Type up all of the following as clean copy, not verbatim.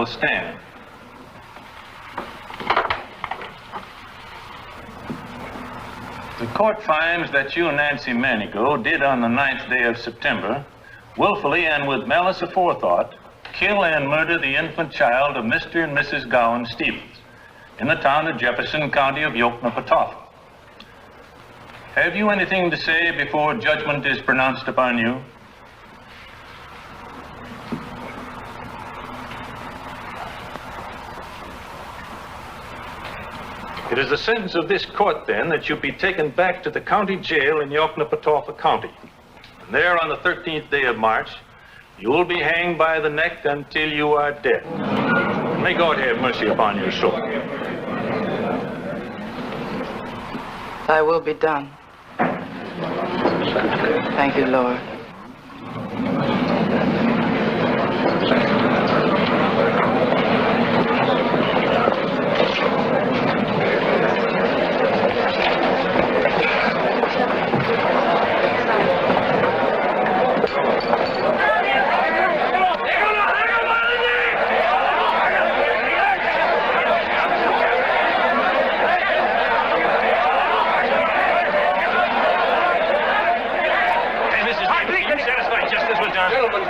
stand. The court finds that you and Nancy Manigault did on the 9th day of September, willfully and with malice aforethought, kill and murder the infant child of Mr. and Mrs. Gowan Stevens in the town of Jefferson, county of Yoknapatawpha. Have you anything to say before judgment is pronounced upon you? It is the sentence of this court, then, that you be taken back to the county jail in Yoknapatawpha County. And there, on the 13th day of March, you will be hanged by the neck until you are dead. And may God have mercy upon your soul. Thy will be done. Thank you, Lord.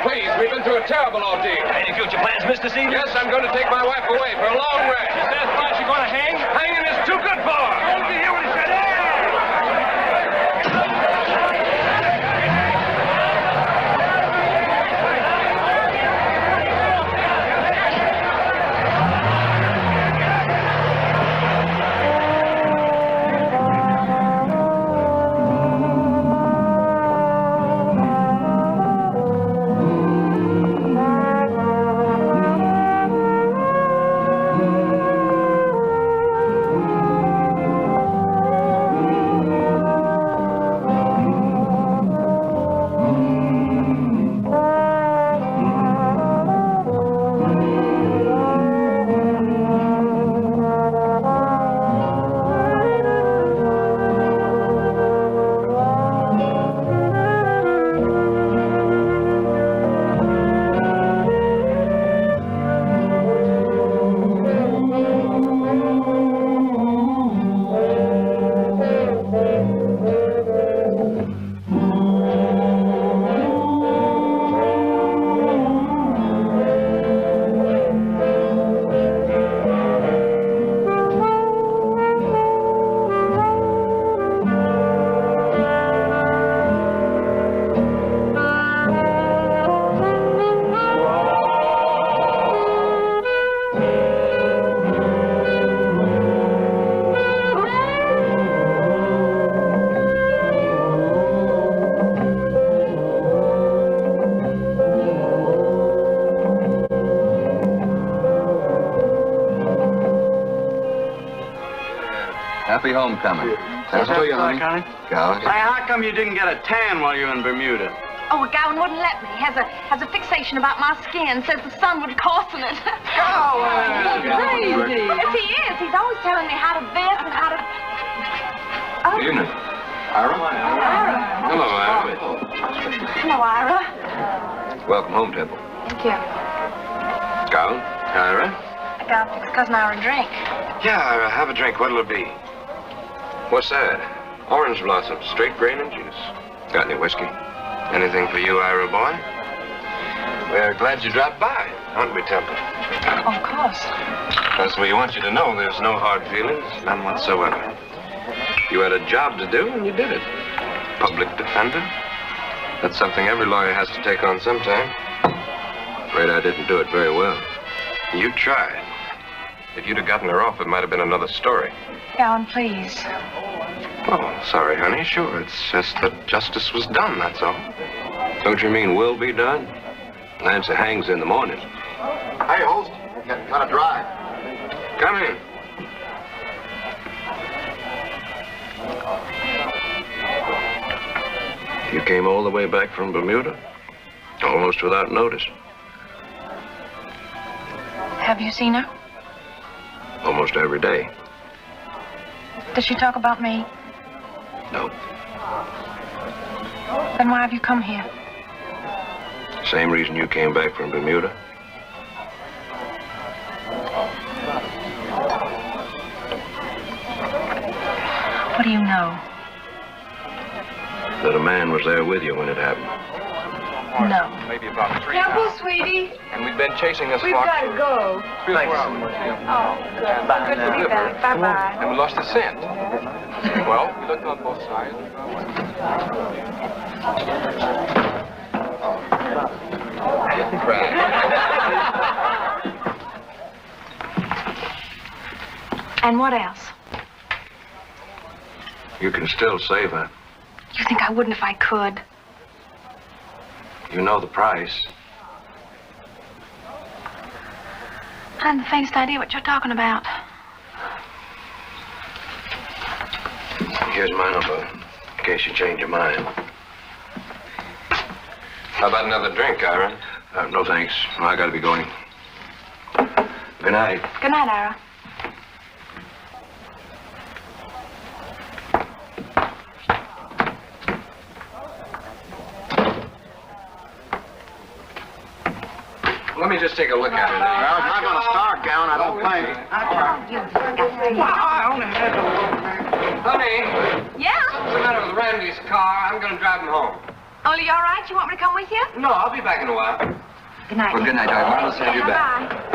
Please, we've been through a terrible ordeal. Any future plans, Mr. Stevens? Yes, I'm going to take my wife away for a long rest. Is that thought you're going to hang? Hanging is too good for her. Did you hear what he said? Happy homecoming. That's to you, honey. Gowan. Hey, how come you didn't get a tan while you were in Bermuda? Oh, well, Gowan wouldn't let me. Has a fixation about my skin. Says the sun would coarsen it. Gowan! He's crazy. Yes, he is. He's always telling me how to this and how to... Oh. Good evening. Ira? Ira. Hello, Ira. Hello, Ira. Welcome home, Temple. Thank you. Gowan? Ira? I got to fix Cousin Ira a drink. Yeah, Ira, have a drink. What'll it be? What's that? Orange blossom, straight grain and juice. Got any whiskey? Anything for you, Ira boy? We're glad you dropped by, aren't we, Temple? Of course. Because we want you to know there's no hard feelings, none whatsoever. You had a job to do, and you did it. Public defender. That's something every lawyer has to take on sometime. Afraid I didn't do it very well. You tried. If you'd have gotten her off, it might have been another story. Gowan, please. Oh, sorry, honey. Sure, it's just that justice was done, that's all. Don't you mean will be done? Nancy hangs in the morning. Hey, host, getting kind of dry. Come in. You came all the way back from Bermuda? Almost without notice. Have you seen her? Almost every day. Does she talk about me? No. Then why have you come here? Same reason you came back from Bermuda. What do you know? That a man was there with you when it happened. No. Maybe about 3 Temple, pounds. sweetie. And we've been chasing this We've fox got to go. 3 or 4 hours. Oh, good. Good to be back. Bye-bye. And we lost the scent. Well, we looked on both sides. And what else? You can still save her. You think I wouldn't if I could? You know the price. I haven't the faintest idea what you're talking about. Here's my number, in case you change your mind. How about another drink, Ira? No, thanks. I gotta be going. Good night. Good night, Ira. Let me just take a look at it. Well, it's not gonna start, Gowan, I don't think. Honey, Yeah? what's the matter with Randy's car? I'm gonna drive him home. Ollie, you all right? You want me to come with you? No, I'll be back in a while. Good night. Well, good night, darling. I'll send you back. Bye-bye.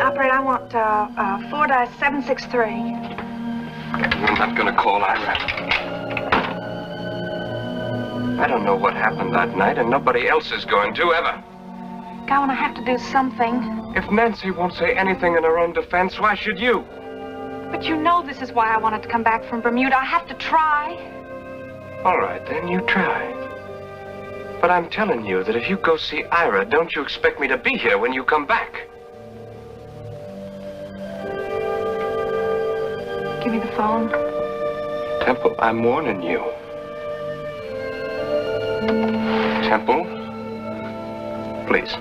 Operator, I want 4-763. I'm not gonna call Ira. I don't know what happened that night, and nobody else is going to, ever. Gowan, I have to do something. If Nancy won't say anything in her own defense, why should you? But you know this is why I wanted to come back from Bermuda. I have to try. All right, then, you try. But I'm telling you that if you go see Ira, don't you expect me to be here when you come back. Give me the phone. Temple, I'm warning you. Temple, please.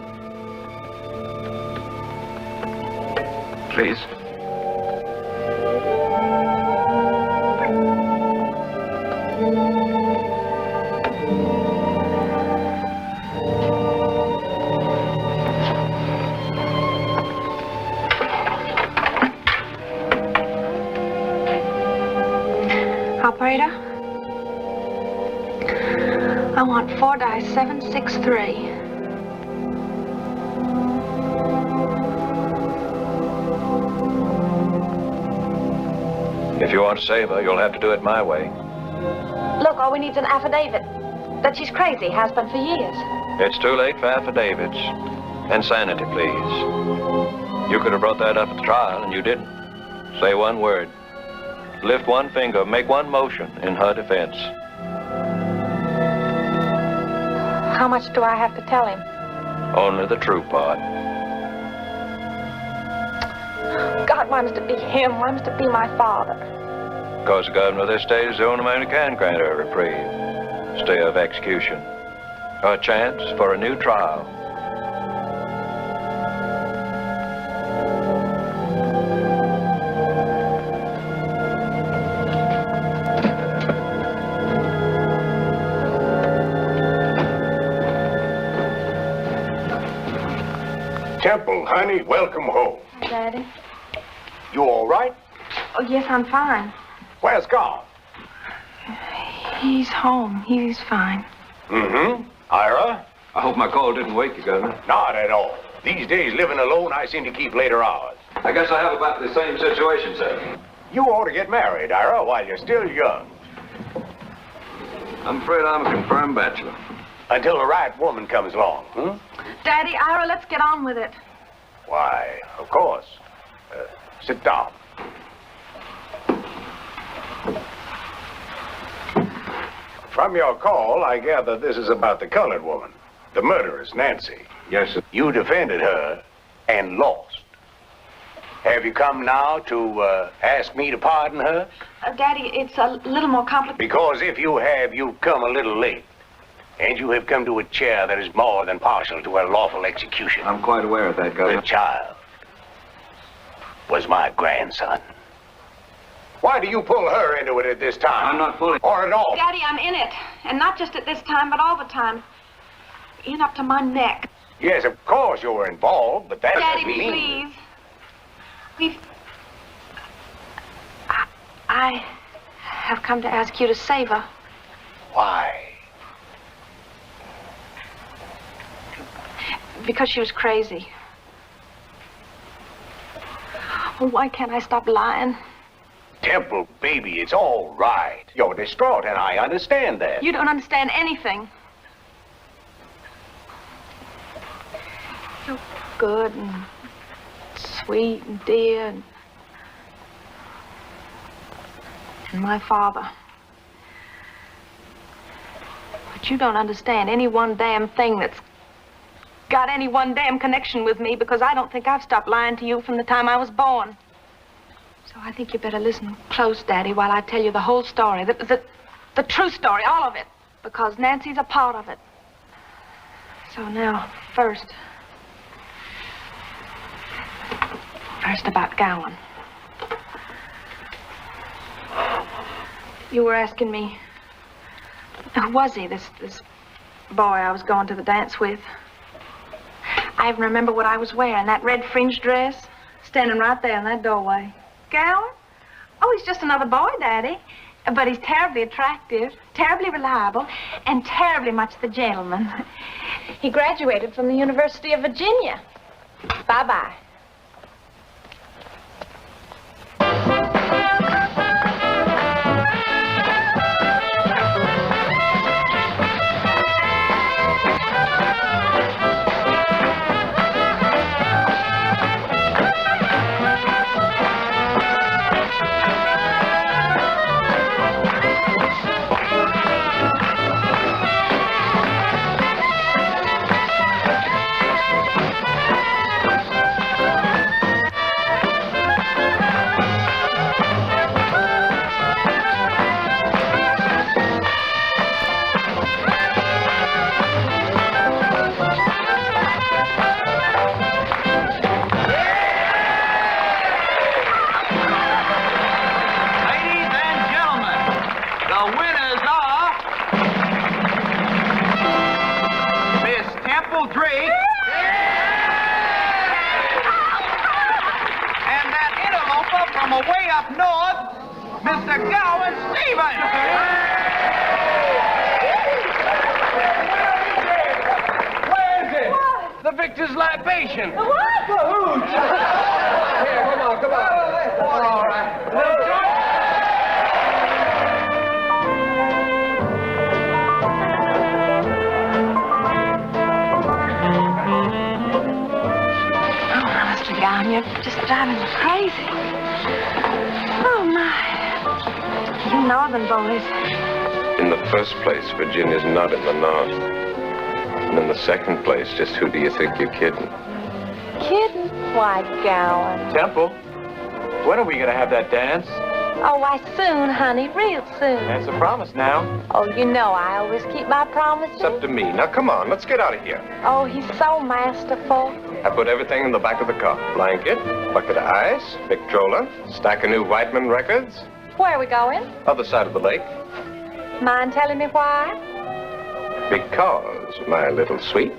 Please. Operator, I want 4-763. If you want to save her, you'll have to do it my way. Look, all we need is an affidavit that she's crazy, has been for years. It's too late for affidavits. Insanity, please. You could have brought that up at the trial, and you didn't. Say one word. Lift one finger, make one motion in her defense. How much do I have to tell him? Only the true part. God, why must it be him? Why must it be my father? Because the governor of this state is the only man who can grant her a reprieve. Stay of execution. A chance for a new trial. Temple, honey, welcome home. Daddy. You all right? Oh, yes, I'm fine. Where's Carl? He's home. He's fine. Mm-hmm. Ira? I hope my call didn't wake you, Governor. Not at all. These days, living alone, I seem to keep later hours. I guess I have about the same situation, sir. You ought to get married, Ira, while you're still young. I'm afraid I'm a confirmed bachelor. Until the right woman comes along, Daddy, Ira, let's get on with it. Why, of course. Sit down. From your call, I gather this is about the colored woman, the murderess, Nancy. Yes, sir. You defended her and lost. Have you come now to ask me to pardon her? Daddy, it's a little more complicated. Because if you have, you've come a little late. And you have come to a chair that is more than partial to her lawful execution. I'm quite aware of that, Governor. The child was my grandson. Why do you pull her into it at this time? I'm not pulling. Or at all? Daddy, I'm in it. And not just at this time, but all the time. In up to my neck. Yes, of course you were involved, but that Daddy, doesn't mean... please. I have come to ask you to save her. Why? Because she was crazy. Oh, why can't I stop lying? Temple, baby, it's all right. You're distraught, and I understand that. You don't understand anything. You're good and sweet and dear and my father. But you don't understand any one damn thing that's got any one damn connection with me, because I don't think I've stopped lying to you from the time I was born. So I think you better listen close, Daddy, while I tell you the whole story, the true story, all of it, because Nancy's a part of it. So now, first about Gowan. You were asking me, who was he, this boy I was going to the dance with? I even remember what I was wearing, that red fringed dress, standing right there in that doorway. Gowan? Oh, he's just another boy, Daddy. But he's terribly attractive, terribly reliable, and terribly much the gentleman. He graduated from the University of Virginia. Bye-bye. Virginia's not in the North. And in the second place, just who do you think you're kidding? Kidding? Why, Gowan. Temple, when are we going to have that dance? Oh, why, soon, honey, real soon. That's a promise now. Oh, you know I always keep my promises. It's up to me. Now, come on, let's get out of here. Oh, he's so masterful. I put everything in the back of the car. Blanket, bucket of ice, Victrola, stack of new Whiteman records. Where are we going? Other side of the lake. Mind telling me why? Because, my little sweet,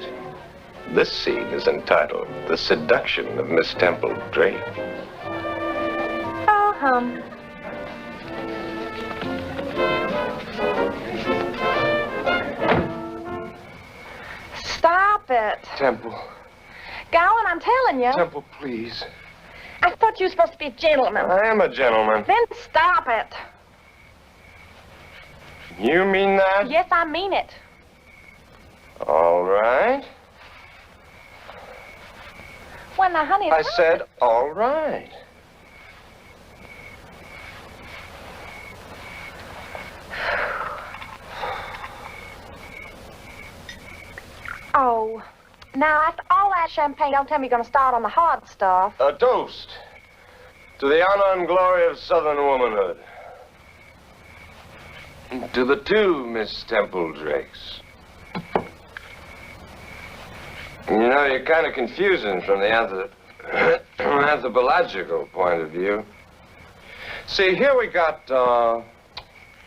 This scene is entitled The Seduction of Miss Temple Drake. Oh, Stop it. Temple. Gowan, I'm telling you. Temple, please. I thought you were supposed to be a gentleman. I am a gentleman. Then stop it. You mean that? Yes, I mean it. All right. Well, now, honey, I said, all right. Oh, now, after all that champagne, don't tell me you're going to start on the hard stuff. A toast to the honor and glory of Southern womanhood. To the two Miss Temple Drakes. You know, you're kind of confusing from the anthropological point of view. See, here we got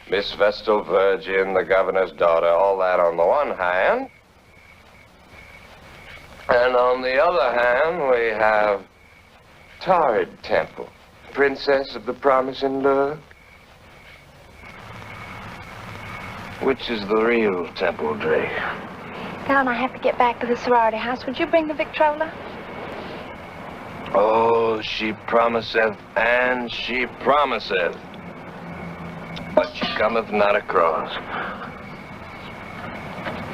Miss Vestal Virgin, the governor's daughter, all that on the one hand. And on the other hand, we have Torrid Temple, princess of the promising lure. Which is the real Temple Drake? Gowan, I have to get back to the sorority house. Would you bring the Victrola? Oh, she promiseth, and she promiseth. But she cometh not across.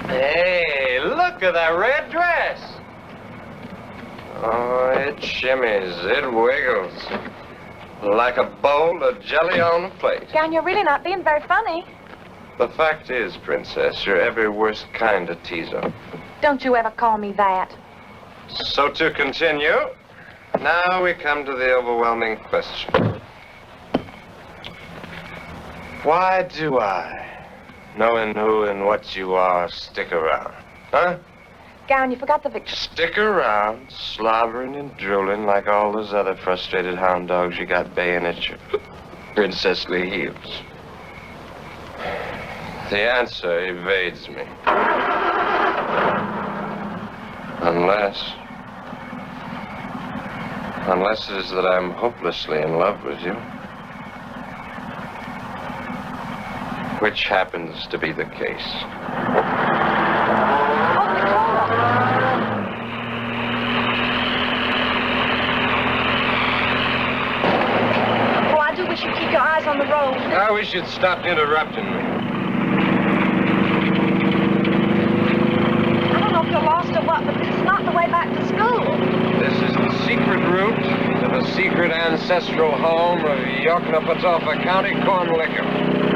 Hey, look at that red dress. Oh, it shimmies, it wiggles. Like a bowl of jelly on a plate. Gowan, you're really not being very funny. The fact is, Princess, you're every worst kind of teaser. Don't you ever call me that. So to continue, now we come to the overwhelming question. Why do I, knowing who and what you are, stick around? Huh? Gowan, you forgot the Victrola. Stick around, slobbering and drooling like all those other frustrated hound dogs you got baying at your princessly heels. The answer evades me. Unless it is that I'm hopelessly in love with you. Which happens to be the case. Oh, I do wish you'd keep your eyes on the road. Now we should stop interrupting me. You're lost or what, but this is not the way back to school. This is the secret route to the secret ancestral home of Yoknapatawpha County Corn Liquor.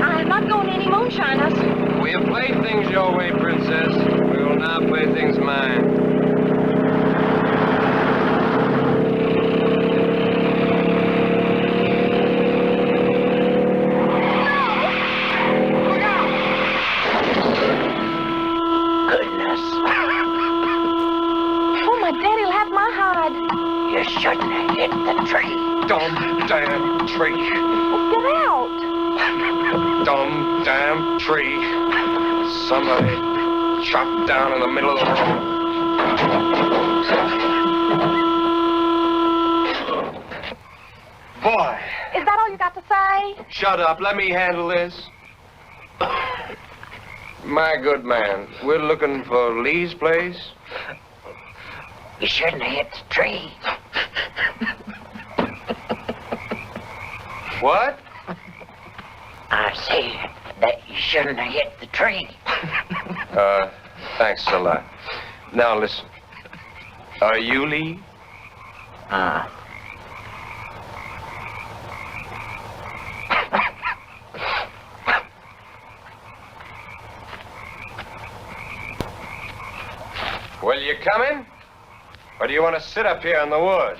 I'm not going to any moonshiners. We have played things your way, Princess. We will now play things mine. You shouldn't have hit the tree. Dumb damn tree. Get out. Dumb damn tree. Somebody chopped down in the middle of the road. Boy. Is that all you got to say? Shut up. Let me handle this. My good man, we're looking for Lee's place. You shouldn't have hit the tree. What? I said that you shouldn't have hit the tree. Thanks a lot. Now listen. Are you Lee? Well, you coming? Or do you want to sit up here in the woods?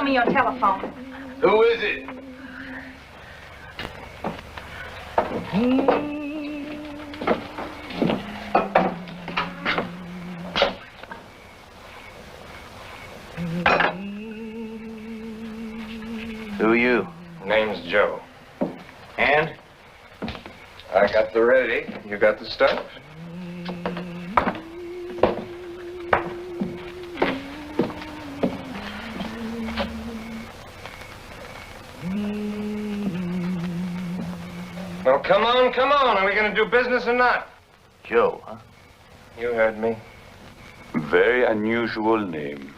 me your telephone. Who is it? Who are you? Name's Joe. And? I got the ready. You got the stuff? Well, come on, come on. Are we going to do business or not? Joe, huh? You heard me. Very unusual name.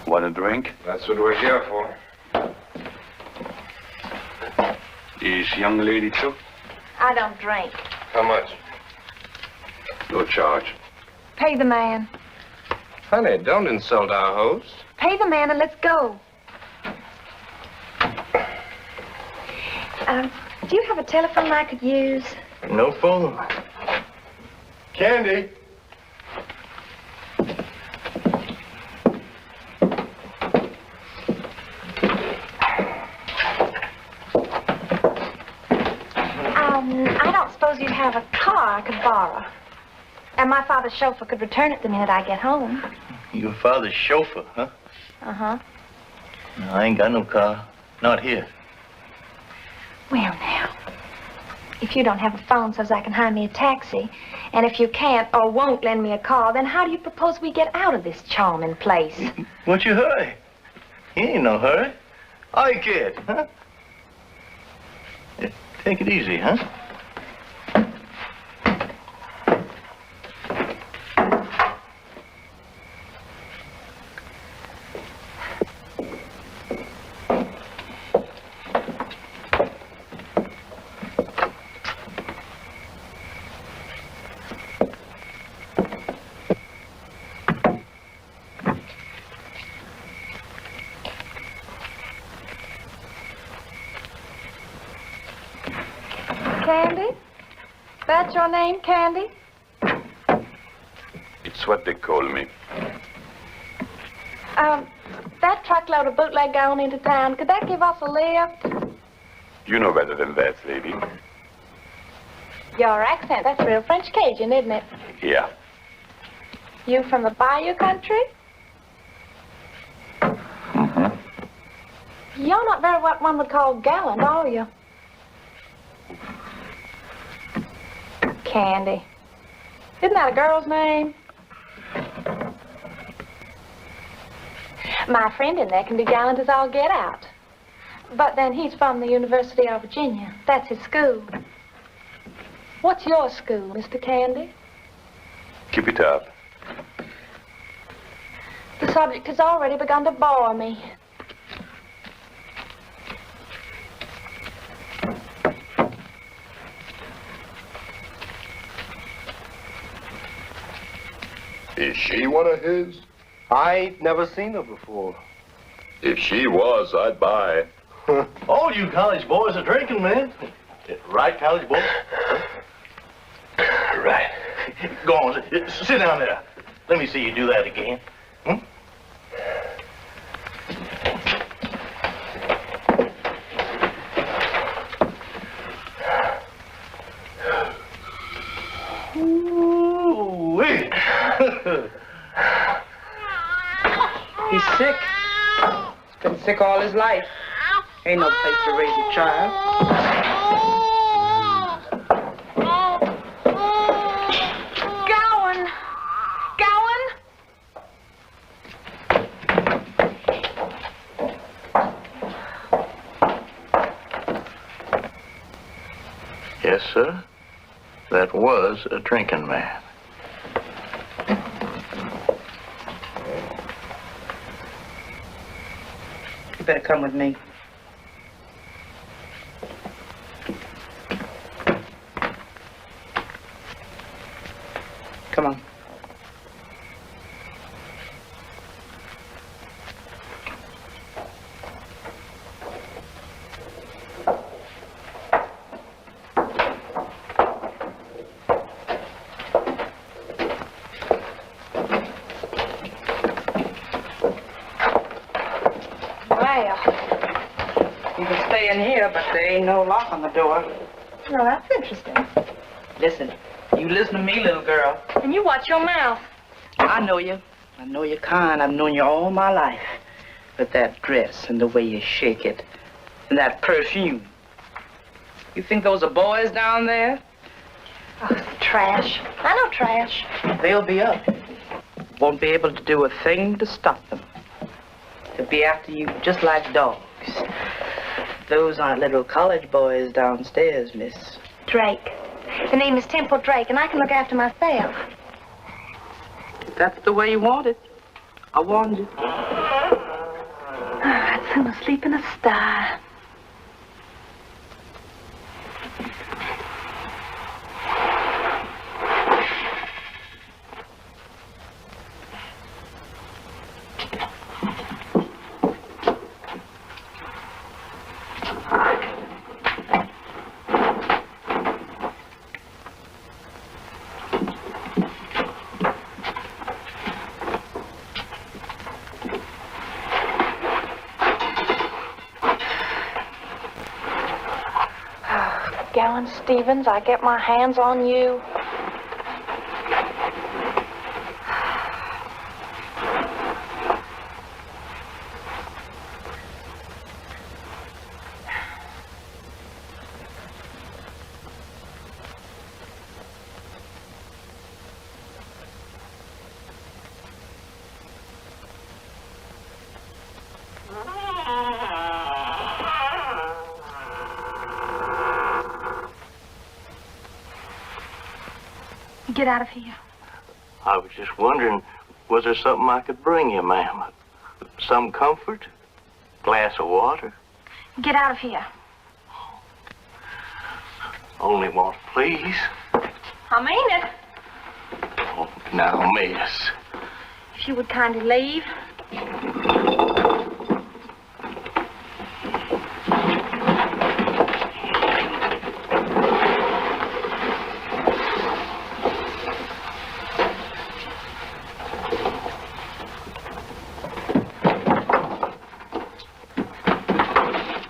Want a drink? That's what we're here for. Is young lady too? I don't drink. How much? No charge. Pay the man. Honey, don't insult our host. Pay the man and let's go. Do you have a telephone I could use? No phone. Candy. I don't suppose you'd have a car I could borrow. And my father's chauffeur could return it the minute I get home. Your father's chauffeur, huh? Uh-huh. No, I ain't got no car. Not here. Well, now, if you don't have a phone so I can hire me a taxi, and if you can't or won't lend me a car, then how do you propose we get out of this charming place? Won't you hurry? He ain't no hurry. I kid, huh? Yeah, take it easy, huh? Candy? That's your name, Candy? It's what they call me. That truckload of bootleg going into town, could that give us a lift? You know better than that, lady. Your accent, that's real French Cajun, isn't it? Yeah. You from the Bayou country? Mm-hmm. You're not very what one would call gallant, are you? Candy. Isn't that a girl's name? My friend in there can be gallant as all get out. But then he's from the University of Virginia. That's his school. What's your school, Mr. Candy? Keep it up. The subject has already begun to bore me. Is she one of his? I ain't never seen her before. If she was, I'd buy. All you college boys are drinking, man. Right, college boys? Right. Go on, sit down there. Let me see you do that again. Ooh-wee. He's sick. He's been sick all his life. Ain't no place to raise a child. Gowan! Gowan! Yes, sir. That was a drinking man. You better come with me. Come on. here, but there ain't no lock on the door. No, that's interesting. Listen, you listen to me, little girl. And you watch your mouth. I know you. I know you're kind. I've known you all my life. But that dress and the way you shake it and that perfume. You think those are boys down there? Oh, trash. I know trash. They'll be up. Won't be able to do a thing to stop them. They'll be after you just like dogs. Those aren't little college boys downstairs, miss. Drake. The name is Temple Drake, and I can look after myself. If that's the way you want it, I warned you. I'd sooner sleep in a sty. Gallon Stevens, I get my hands on you. Get out of here. I was just wondering, was there something I could bring you, ma'am? Some comfort? Glass of water? Get out of here. Only want, please. I mean it. Oh, now, miss. If you would kindly leave.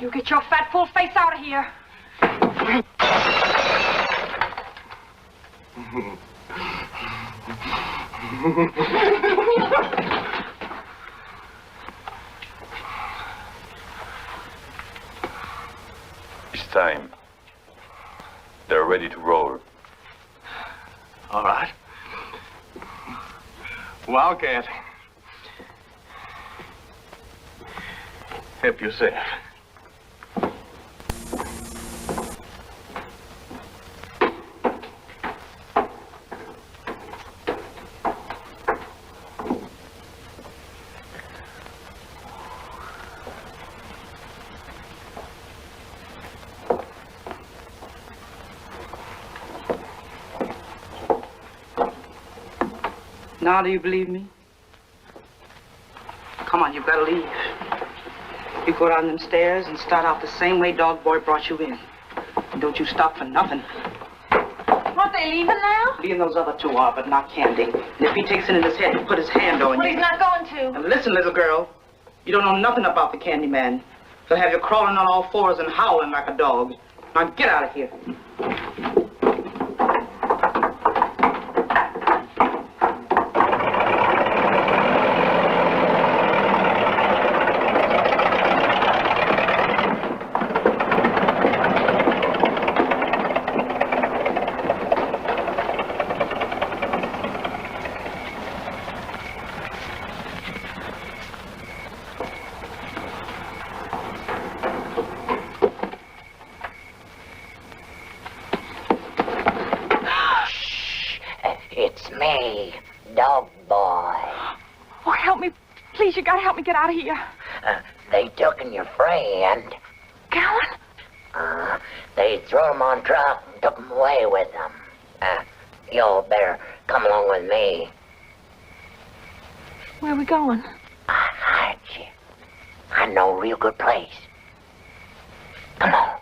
You get your fat full face out of here. It's time. They're ready to roll. All right. Wildcat. Help yourself. Now do you believe me? Come on, you've got to leave. You go down them stairs and start out the same way Dog Boy brought you in. And don't you stop for nothing. Aren't they leaving now? Leaving those other two are, but not Candy. And if he takes it in his head to put his hand on Well, you... he's not going to. And listen, little girl. You don't know nothing about the Candy Man. He'll have you crawling on all fours and howling like a dog. Now get out of here. It's me, Dog Boy. Oh, help me. Please, you gotta help me get out of here. They took your friend. Gallon? They threw him on truck and took him away with them. You'll better come along with me. Where are we going? I hide you. I know a real good place. Come on.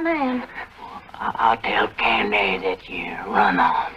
man. I'll tell Candy that you run off.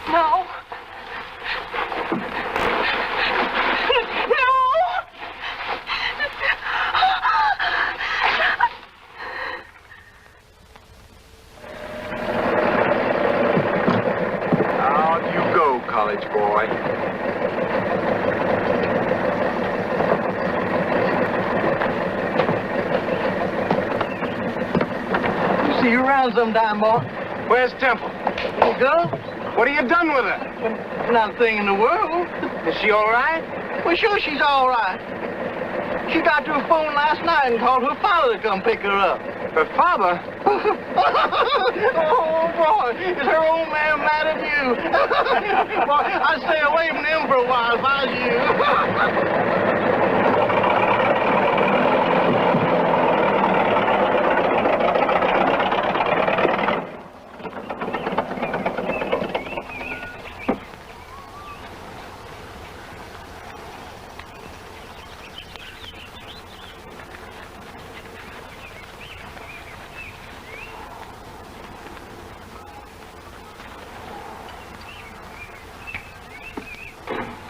No. Out you go, college boy. You see you around sometime, boy. Where's Temple? Here you go. What have you done with her? Not a thing in the world. Is she all right? Well, sure she's all right. She got to her phone last night and called her father to come pick her up. Her father? Oh, boy, is her old man mad at you? Boy, I'd stay away from him for a while if I was you.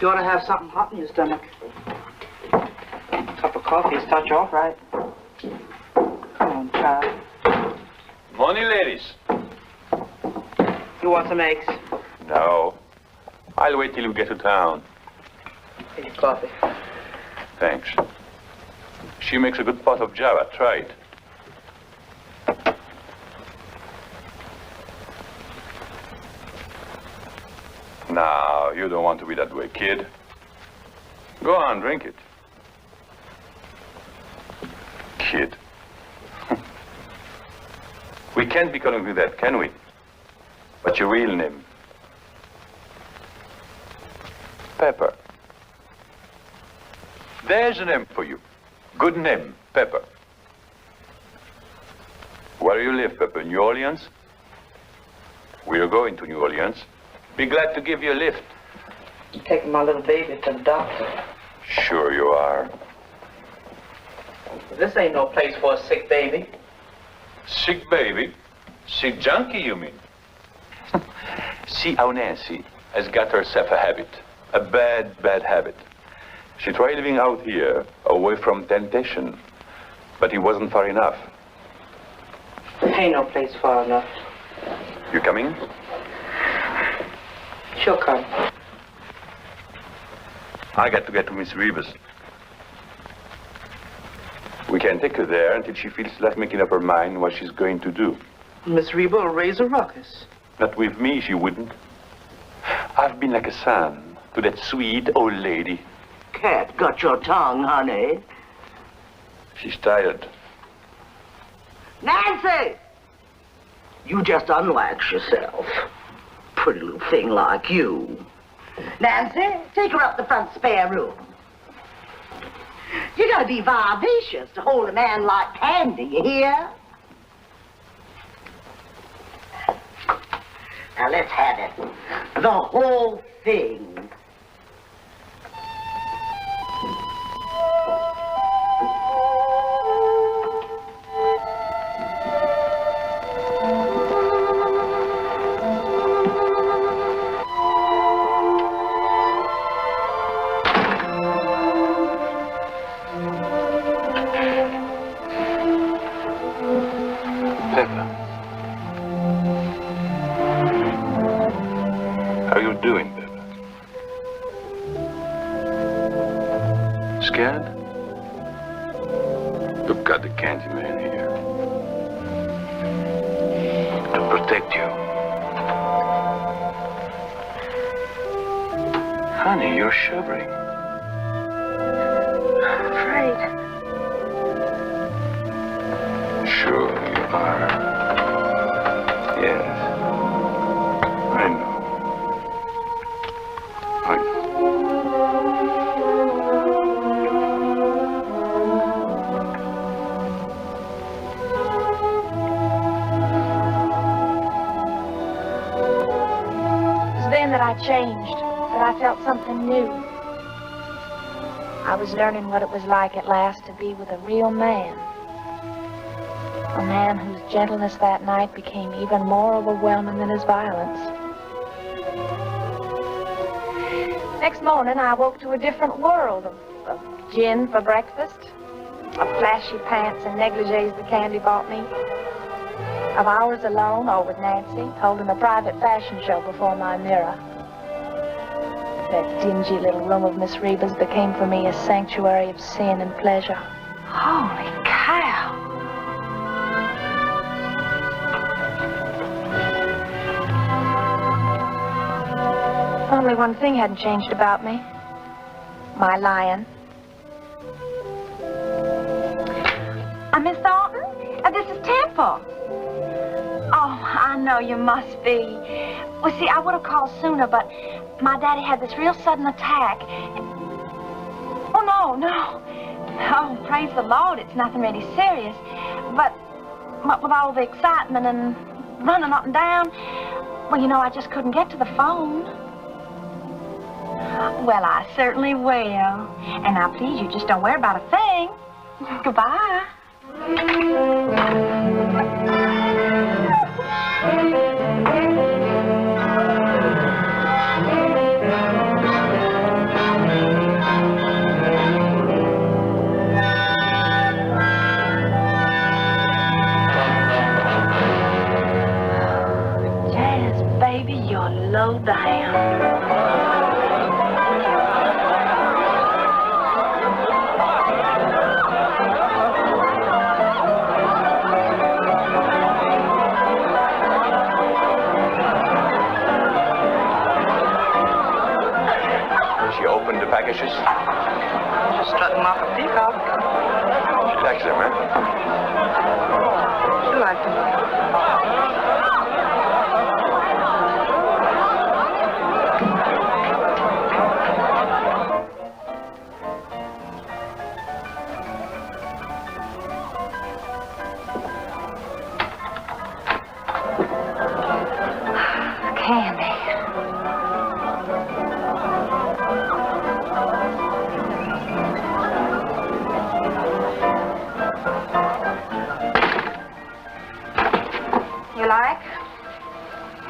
You ought to have something hot in your stomach. A cup of coffee will start you off right. Come on, child. Morning, ladies. You want some eggs? No. I'll wait till you get to town. Here's your coffee. Thanks. She makes a good pot of Java. Try it. Now, you don't want to be that way, kid. Go on, drink it. Kid. We can't be calling you that, can we? What's your real name? Pepper. There's a name for you. Good name, Pepper. Where do you live, Pepper? New Orleans? We're going to New Orleans. Be glad to give you a lift. I'm taking my little baby to the doctor. Sure you are. This ain't no place for a sick baby. Sick baby? Sick junkie, you mean? See how Nancy has got herself a habit. A bad, bad habit. She tried living out here, away from temptation. But it wasn't far enough. Ain't no place far enough. You coming? She'll come. I got to get to Miss Rivas. We can't take her there until she feels like making up her mind what she's going to do. Miss Reba will raise a ruckus. Not with me, she wouldn't. I've been like a son to that sweet old lady. Cat got your tongue, honey. She's tired. Nancy! You just unwax yourself. Pretty little thing like you. Nancy, take her up the front spare room. You gotta be vivacious to hold a man like Candy, you hear? Now let's have it. The whole thing. Pepper. How you doing, Pepper? Scared? You've got the Candyman here. To protect you. Honey, you're shivering. I'm afraid. Sure you are. Yes. I know. I know. It was then that I changed, that I felt something new. I was learning what it was like at last to be with a real man. A man whose gentleness that night became even more overwhelming than his violence. Next morning, I woke to a different world of gin for breakfast, of flashy pants and negligees the Candy bought me, of hours alone or with Nancy, holding a private fashion show before my mirror. That dingy little room of Miss Reba's became for me a sanctuary of sin and pleasure. Holy cow! Only one thing hadn't changed about me. My lying. Miss Thornton? This is Temple. Oh, I know you must be. Well, see, I would have called sooner, but my daddy had this real sudden attack. Oh, no. Oh, praise the Lord, it's nothing really serious. But with all the excitement and running up and down, well, you know, I just couldn't get to the phone. Well, I certainly will. And now, please, you just don't worry about a thing. Goodbye. Jazz, baby, you're low down. Packages? Just strutting off a peacock. She likes them, huh? She liked them. Candy. You like?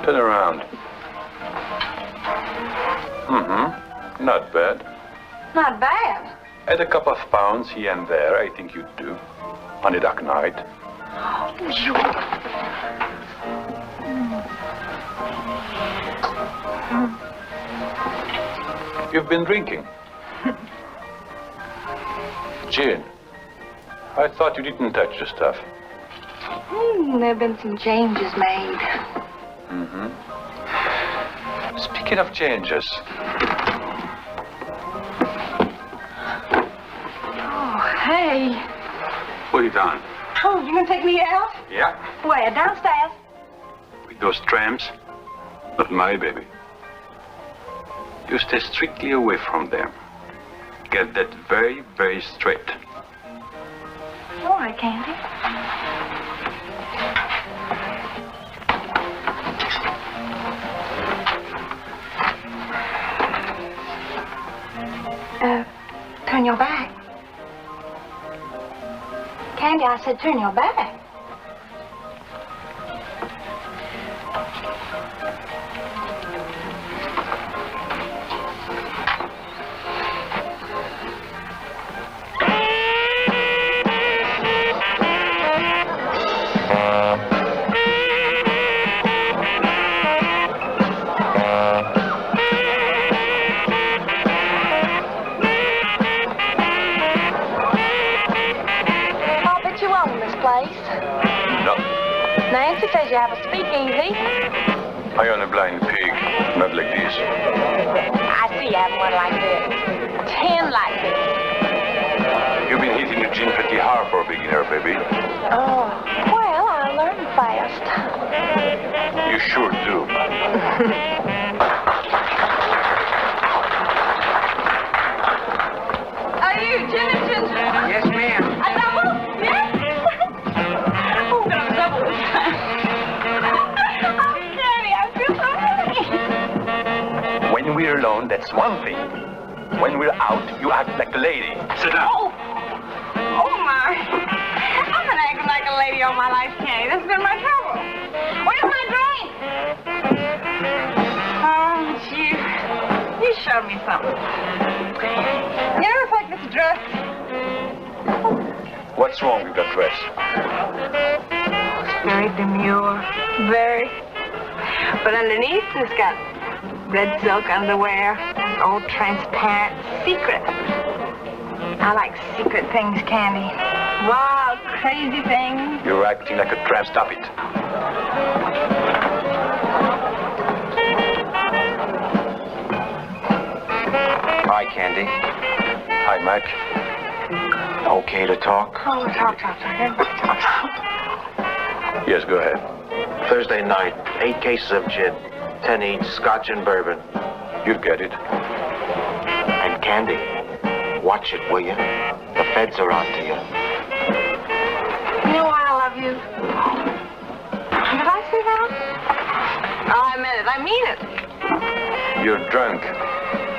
Turn around. Not bad. Not bad. Add a couple of pounds here and there, I think you'd do. On a dark night. You've been drinking. Gin. I thought you didn't touch the stuff. There have been some changes made. Speaking of changes, Oh, hey. what have you done? Oh, you gonna take me out? Yeah, Where? Downstairs? with those tramps. Not my baby. You stay strictly away from them. Get that very, very straight. All right, Candy. Turn your back. Candy, I said turn your back. Nancy says you have a speakeasy. I own a blind pig, not like this. I see you have one like this. 10 like this. You've been hitting the gin pretty hard for a beginner, baby. Oh, well, I learn fast. You sure do. Are you gin and ginger? Yes, ma'am. A double? Yes? Oh, I'm gonna double this time. Oh, Daddy, I feel so happy. When we're alone, that's one thing. When we're out, you act like a lady. Sit down. Oh my. I've been acting like a lady all my life, Kenny. This has been my trouble. Where's my drink? Oh, it's you. You showed me something. You ever like this dress? What's wrong with that dress? It's very demure. Very. But underneath, it's got red silk underwear, all transparent, secret. I like secret things, Candy. Wild, crazy things. You're acting like a tramp. Stop it. Hi, Candy. Hi, Mac. Okay to talk? Oh, talk. Yes, go ahead. Thursday night, 8 cases of gin, 10 each, scotch and bourbon. You'll get it. And Candy, watch it, will you? The feds are on to you. You know why I love you? Did I say that? Oh, I meant it. I mean it. You're drunk.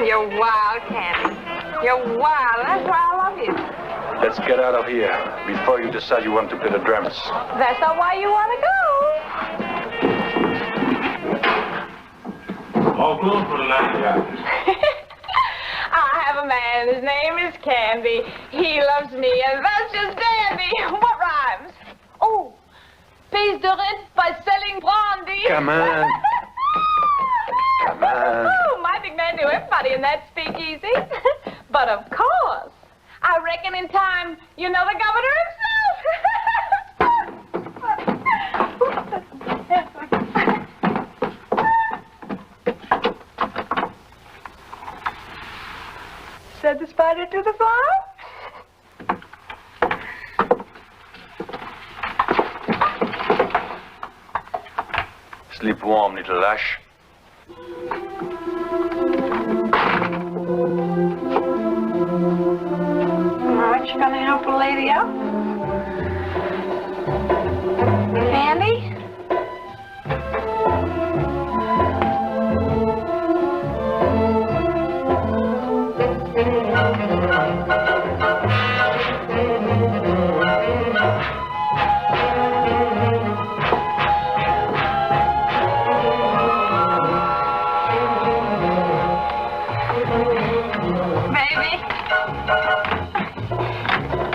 You're wild, Candy. You're wild. That's why I love you. Let's get out of here before you decide you want to play the drums. That's not why you want to go. All good for the night, guys. I have a man. His name is Candy. He loves me, and that's just dandy. What rhymes? Oh, pays de rent by selling brandy. Come on. Come on. Oh, my big man knew everybody in that speakeasy. But of course, I reckon in time, you know the governor himself. Said the spider to the fly. Sleep warm, little lash. Aren't you gonna help a lady out? Candy?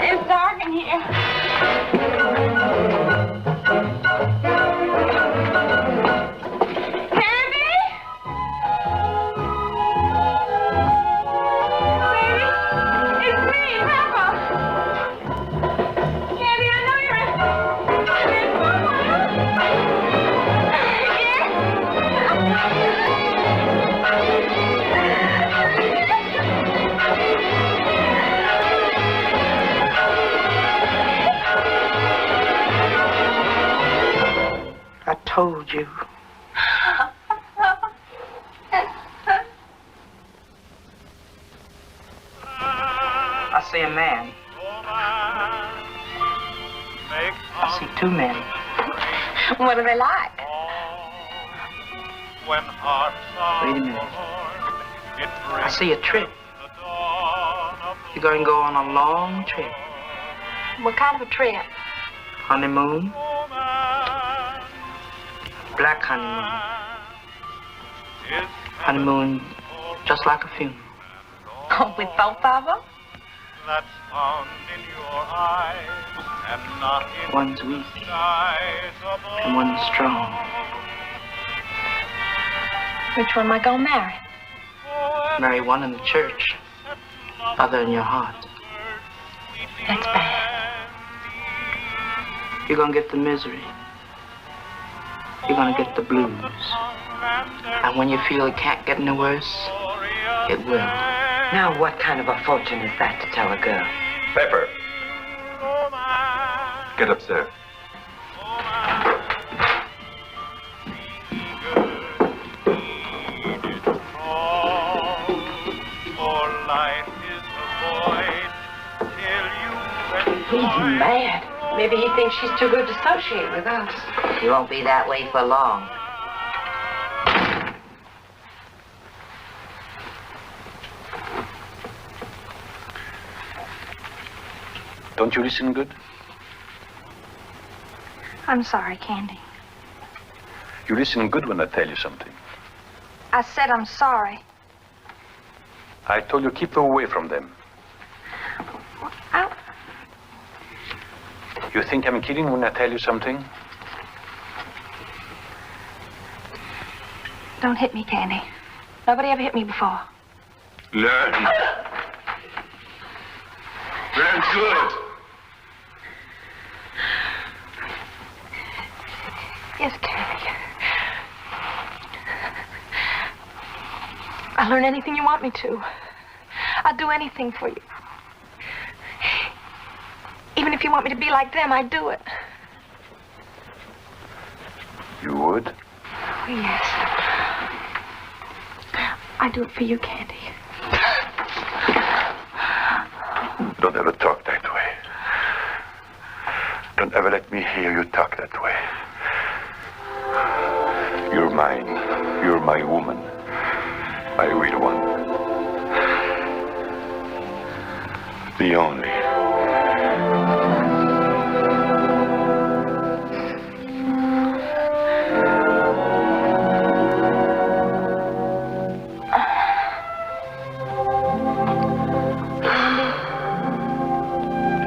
It's dark in here. Candy? Baby, it's me, Peppa. Candy, I know you're in I told you. I see a man. I see two men. What are they like? Wait a minute. I see a trip. You're going to go on a long trip. What kind of a trip? Honeymoon. Black honeymoon. Honeymoon just like a funeral. Oh, with both of them? That's found in your eyes and not in One's weak the eyes of and one's strong. Which one am I gonna marry? Marry one in the church, other in your heart. That's bad. You're gonna get the misery. you're gonna get the blues. And when you feel it can't get any worse, it will. Now, what kind of a fortune is that to tell a girl? Pepper. Get upstairs. He's mad. Maybe he thinks she's too good to associate with us. He won't be that way for long. Don't you listen good? I'm sorry, Candy. You listen good when I tell you something. I said I'm sorry. I told you keep away from them. You think I'm kidding when I tell you something? Don't hit me, Candy. Nobody ever hit me before. Learn. Learn good. Yes, Candy. I'll learn anything you want me to. I'll do anything for you. Even if you want me to be like them, I'd do it. You would? Oh, yes. I'd do it for you, Candy. Don't ever talk that way. Don't ever let me hear you talk that way. You're mine. You're my woman. My real one. The only.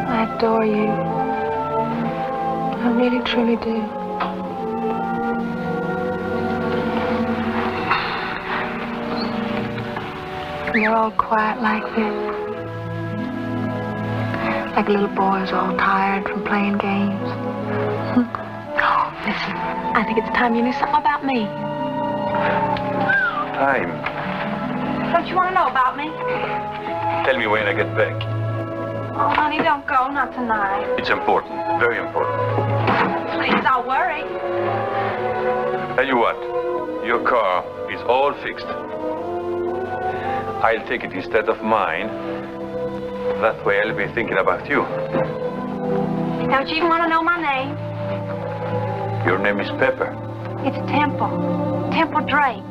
I adore you. I really, truly do. You're all quiet like this. Like little boys all tired from playing games. Listen, I think it's time you knew something about me. Time. Don't you want to know about me? Tell me when I get back. Oh, honey, don't go. Not tonight. It's important. Very important. Please, I'll worry. Tell you what. Your car is all fixed. I'll take it instead of mine. That way I'll be thinking about you. Don't you even want to know my name? Your name is Pepper. It's Temple. Temple Drake.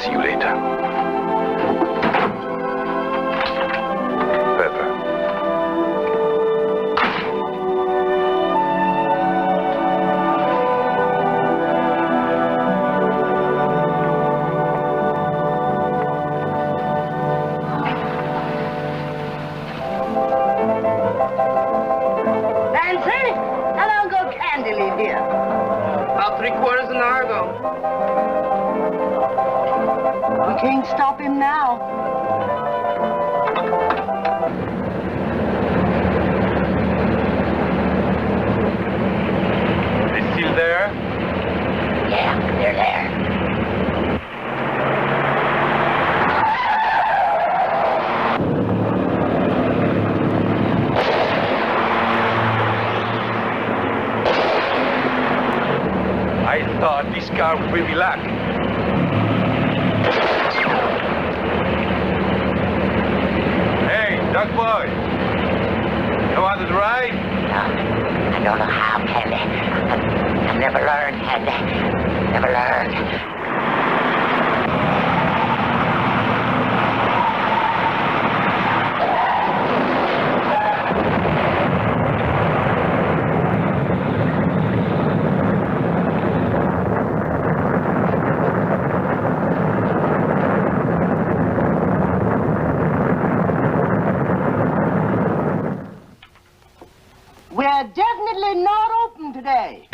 See you later. Pepper. Nancy, how long ago Candy leave here? About 3/4 an hour ago. We can't stop him now. They still there? Yeah, they're there. I thought this car would bring me luck. Hey, duck boy. You want to drive? No, I don't know how, Candy. I've never learned, Candy. Never learned. We're definitely not open today.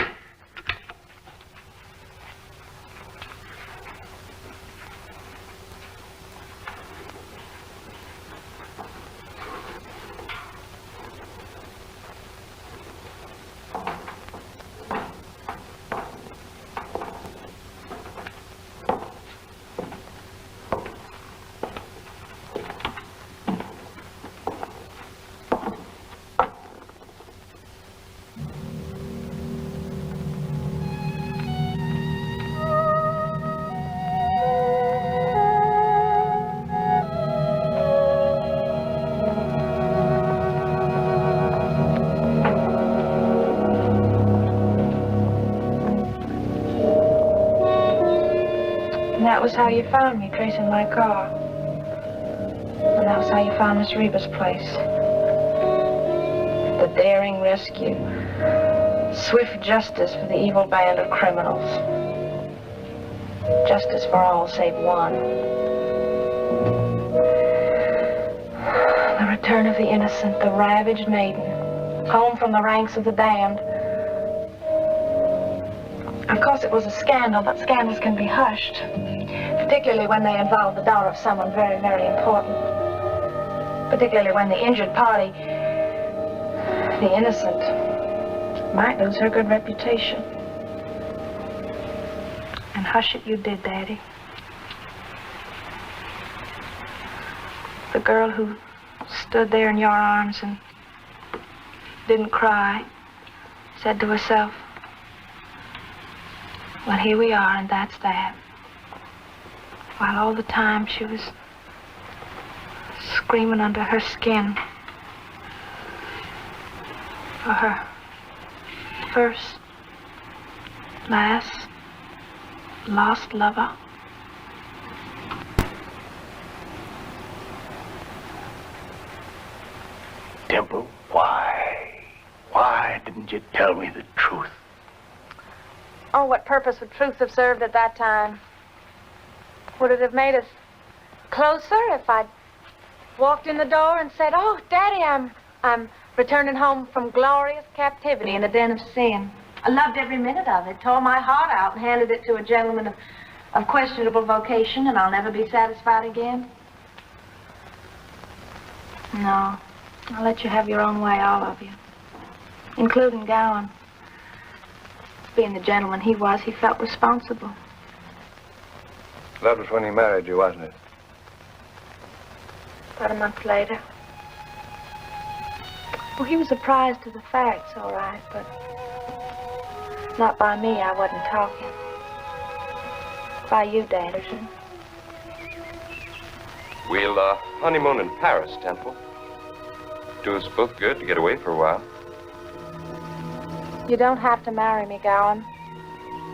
how you found me, tracing my car. And that was how you found Miss Reba's place. The daring rescue. Swift justice for the evil band of criminals. Justice for all save one. The return of the innocent, the ravaged maiden. Home from the ranks of the damned. Of course, it was a scandal, but scandals can be hushed. Particularly when they involve the daughter of someone very, very important. Particularly when the injured party, the innocent, might lose her good reputation. And hush it you did, Daddy. The girl who stood there in your arms and didn't cry said to herself, well, here we are, and that's that. While all the time she was screaming under her skin for her first, last, lost lover. Temple, why? Why didn't you tell me the truth? Oh, what purpose would truth have served at that time? Would it have made us closer if I'd walked in the door and said, oh, Daddy, I'm returning home from glorious captivity in the den of sin. I loved every minute of it, tore my heart out and handed it to a gentleman of questionable vocation, and I'll never be satisfied again? No, I'll let you have your own way, all of you, including Gowan. Being the gentleman he was, he felt responsible. That was when he married you, wasn't it? About a month later. Well, he was apprised of the facts, all right, but not by me. I wasn't talking. By you, Danderson. We'll honeymoon in Paris, Temple. Do us both good to get away for a while. You don't have to marry me, Gowan.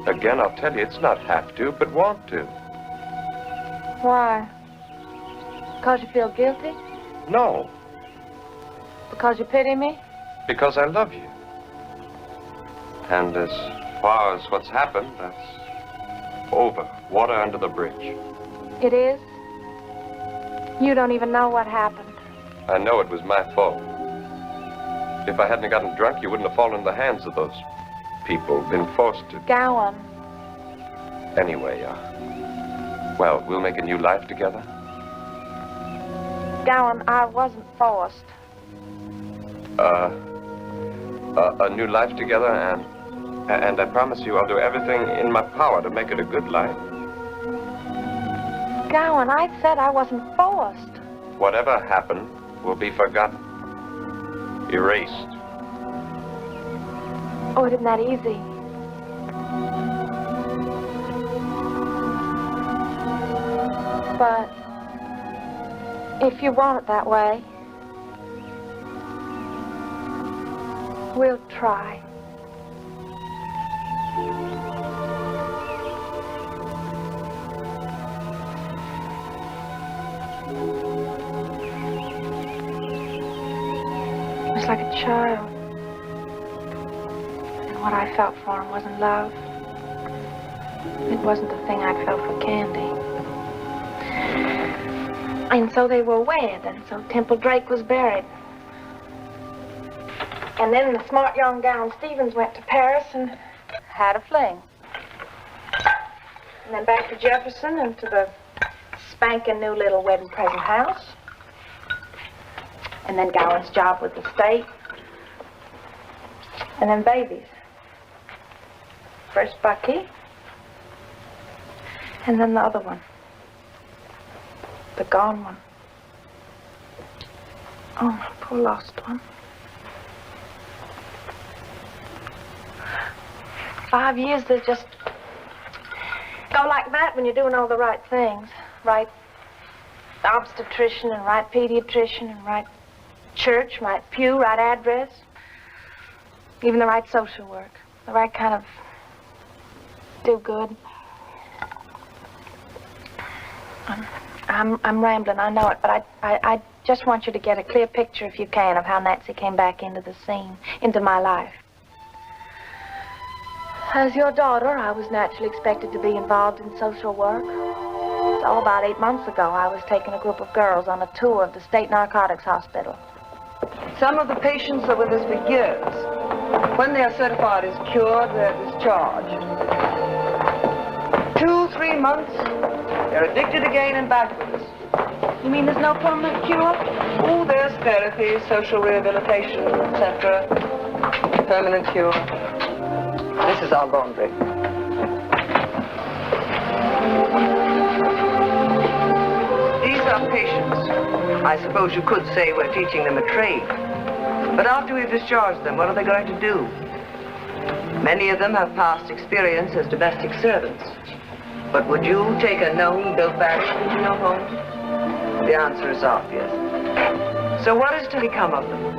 Again, I'll tell you, it's not have to, but want to. Why? Because you feel guilty? No, Because you pity me? because I love you. And as far as what's happened, that's over. Water under the bridge. It is? You don't even know what happened. I know it was my fault. If I hadn't gotten drunk, you wouldn't have fallen in the hands of those people, been forced to. Gowan. Anyway, well, we'll make a new life together. Gowan, I wasn't forced. A new life together, and I promise you I'll do everything in my power to make it a good life. Gowan, I said I wasn't forced. Whatever happened will be forgotten. Erased. Oh, it isn't that easy. But if you want it that way, we'll try. It was like a child. And what I felt for him wasn't love. It wasn't the thing I'd felt for Candy. And so they were wed, and so Temple Drake was buried. And then the smart young Gowan Stevens went to Paris and had a fling. And then back to Jefferson and to the spanking new little wedding present house. And then Gowan's job with the state. And then babies. First Bucky. And then the other one. The gone one. Oh, my poor lost one. 5 years, they just go like that when you're doing all the right things. Right obstetrician and right pediatrician and right church, right pew, right address. Even the right social work. The right kind of do good. I'm rambling, I know it, but I just want you to get a clear picture, if you can, of how Nancy came back into the scene, into my life. As your daughter, I was naturally expected to be involved in social work. So about 8 months ago, I was taking a group of girls on a tour of the State Narcotics Hospital. Some of the patients are with us for years. When they are certified as cured, they're discharged. 2-3 months, they're addicted again and back with us. You mean there's no permanent cure? Oh, there's therapy, social rehabilitation, etc. Permanent cure. This is our laundry. These are patients. I suppose you could say we're teaching them a trade. But after we've discharged them, what are they going to do? Many of them have past experience as domestic servants. But would you take a known built barrack into your home? The answer is obvious. So what is to become of them?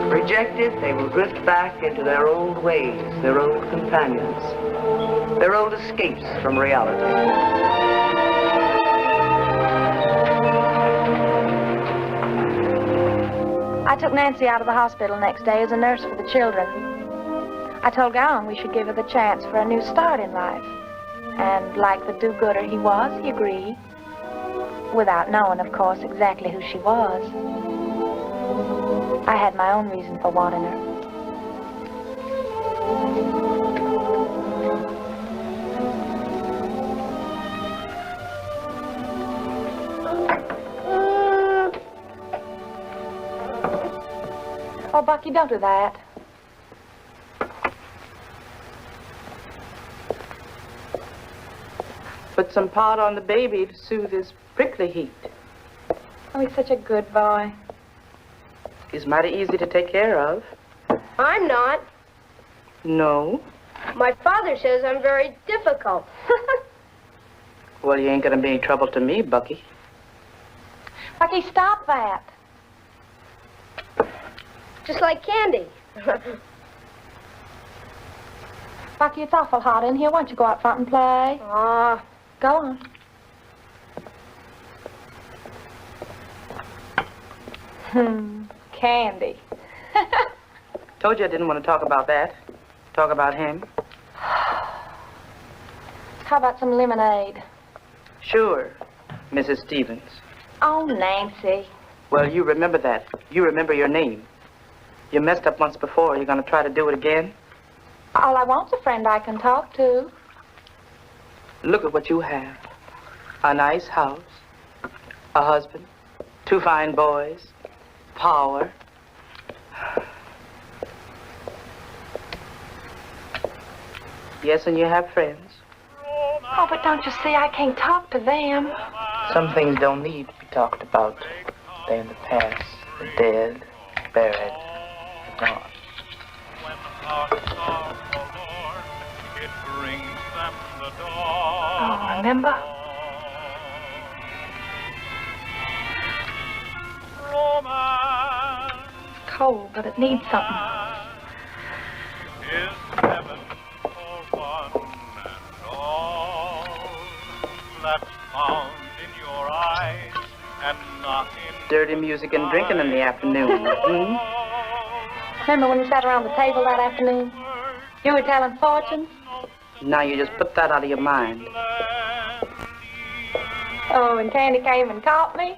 Rejected, they will drift back into their old ways, their old companions, their old escapes from reality. I took Nancy out of the hospital next day as a nurse for the children. I told Gowan we should give her the chance for a new start in life. And like the do-gooder he was, he agreed. Without knowing, of course, exactly who she was. I had my own reason for wanting her. Oh, Bucky, don't do that. Put some powder on the baby to soothe his prickly heat. Oh, he's such a good boy. He's mighty easy to take care of. I'm not. No? My father says I'm very difficult. Well, you ain't gonna be any trouble to me, Bucky. Bucky, stop that. Just like candy. Bucky, it's awful hot in here. Why don't you go out front and play? Ah. Go on. Candy. Told you I didn't want to talk about that. Talk about him. How about some lemonade? Sure, Mrs. Stevens. Oh, Nancy. Well, you remember that. You remember your name. You messed up once before. You're gonna try to do it again? All I want's a friend I can talk to. Look at what you have. A nice house, a husband, 2 fine boys, power. Yes, and you have friends. Oh, but don't you see, I can't talk to them. Some things don't need to be talked about. They're in the past, the dead, buried, gone. Oh, remember? It's cold, but it needs something. Dirty music and drinking in the afternoon. Remember when we sat around the table that afternoon? You were telling fortunes? Now you just put that out of your mind. Oh, and Candy came and caught me?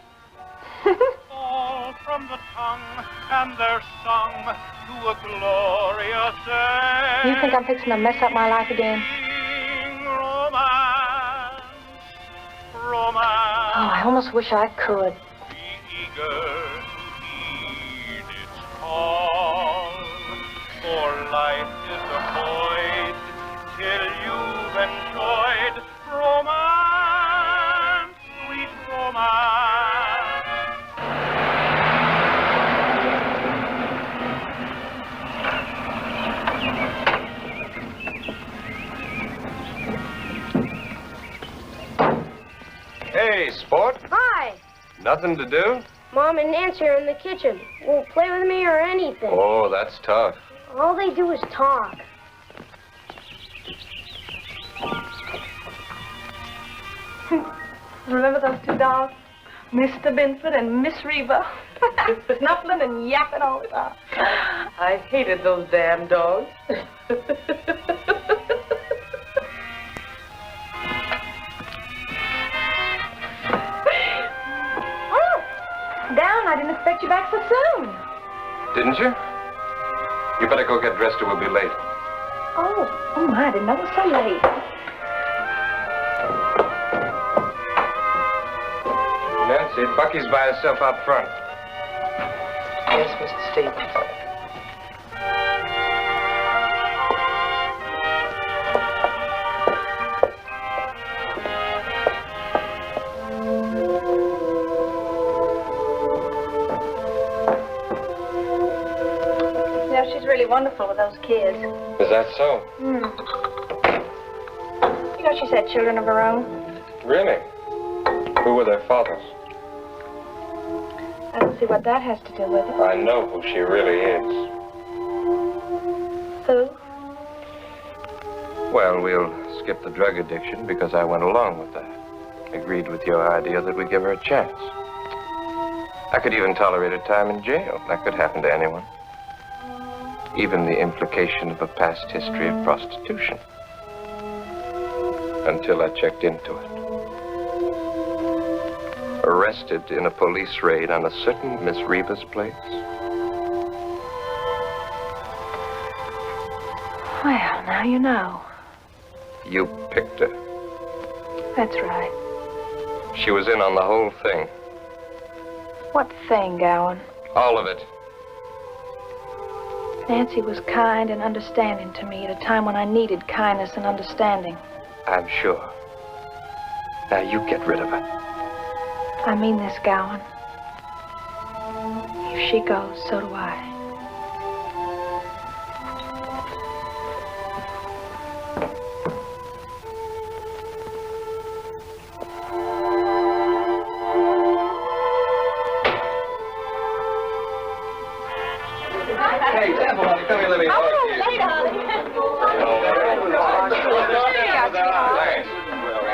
All from the tongue and they're sung to a glorious end. You think I'm fixing to mess up my life again? Romance, romance. Oh, I almost wish I could. Heed its call, for life is a void till you've enjoyed romance, sweet romance. Hey, sport. Hi. Nothing to do? Mom and Nancy are in the kitchen. Won't play with me or anything. Oh, that's tough. All they do is talk. Remember those two dogs? Mr. Binford and Miss Reba. Snuffling and yapping all the time. I hated those damn dogs. Down, I didn't expect you back so soon. Didn't you? You better go get dressed or we'll be late. Oh my, I didn't know it was so late. Nancy, Bucky's by herself out front. Yes, Mr. Stevens. You know, she's really wonderful with those kids. Is that so? You know, she's had children of her own. Really? Who were their fathers? I don't see what that has to do with it. I know who she really is. Who? Well, we'll skip the drug addiction because I went along with that. Agreed with your idea that we give her a chance. I could even tolerate a time in jail. That could happen to anyone. Even the implication of a past history of prostitution. Until I checked into it. Arrested in a police raid on a certain Miss Reba's place. Well, now you know. You picked her. That's right. She was in on the whole thing. What thing, Gowan? All of it. Nancy was kind and understanding to me at a time when I needed kindness and understanding. I'm sure. Now you get rid of her. I mean this, Gowan. If she goes, so do I. Hey, Temple, honey, come here, let me talk to you. Later, honey.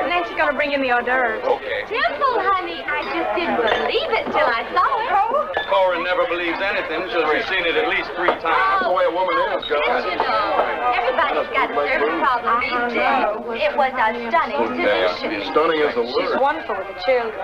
Nancy's gonna bring in the hors d'oeuvres. Okay. Temple, honey, I just didn't believe it till I saw it. Cora never believes anything till she's seen it at least 3 times. That's the way a woman is, You know, everybody's got a certain problem these days. It was a stunning solution. Stunning is the She's wonderful with the children.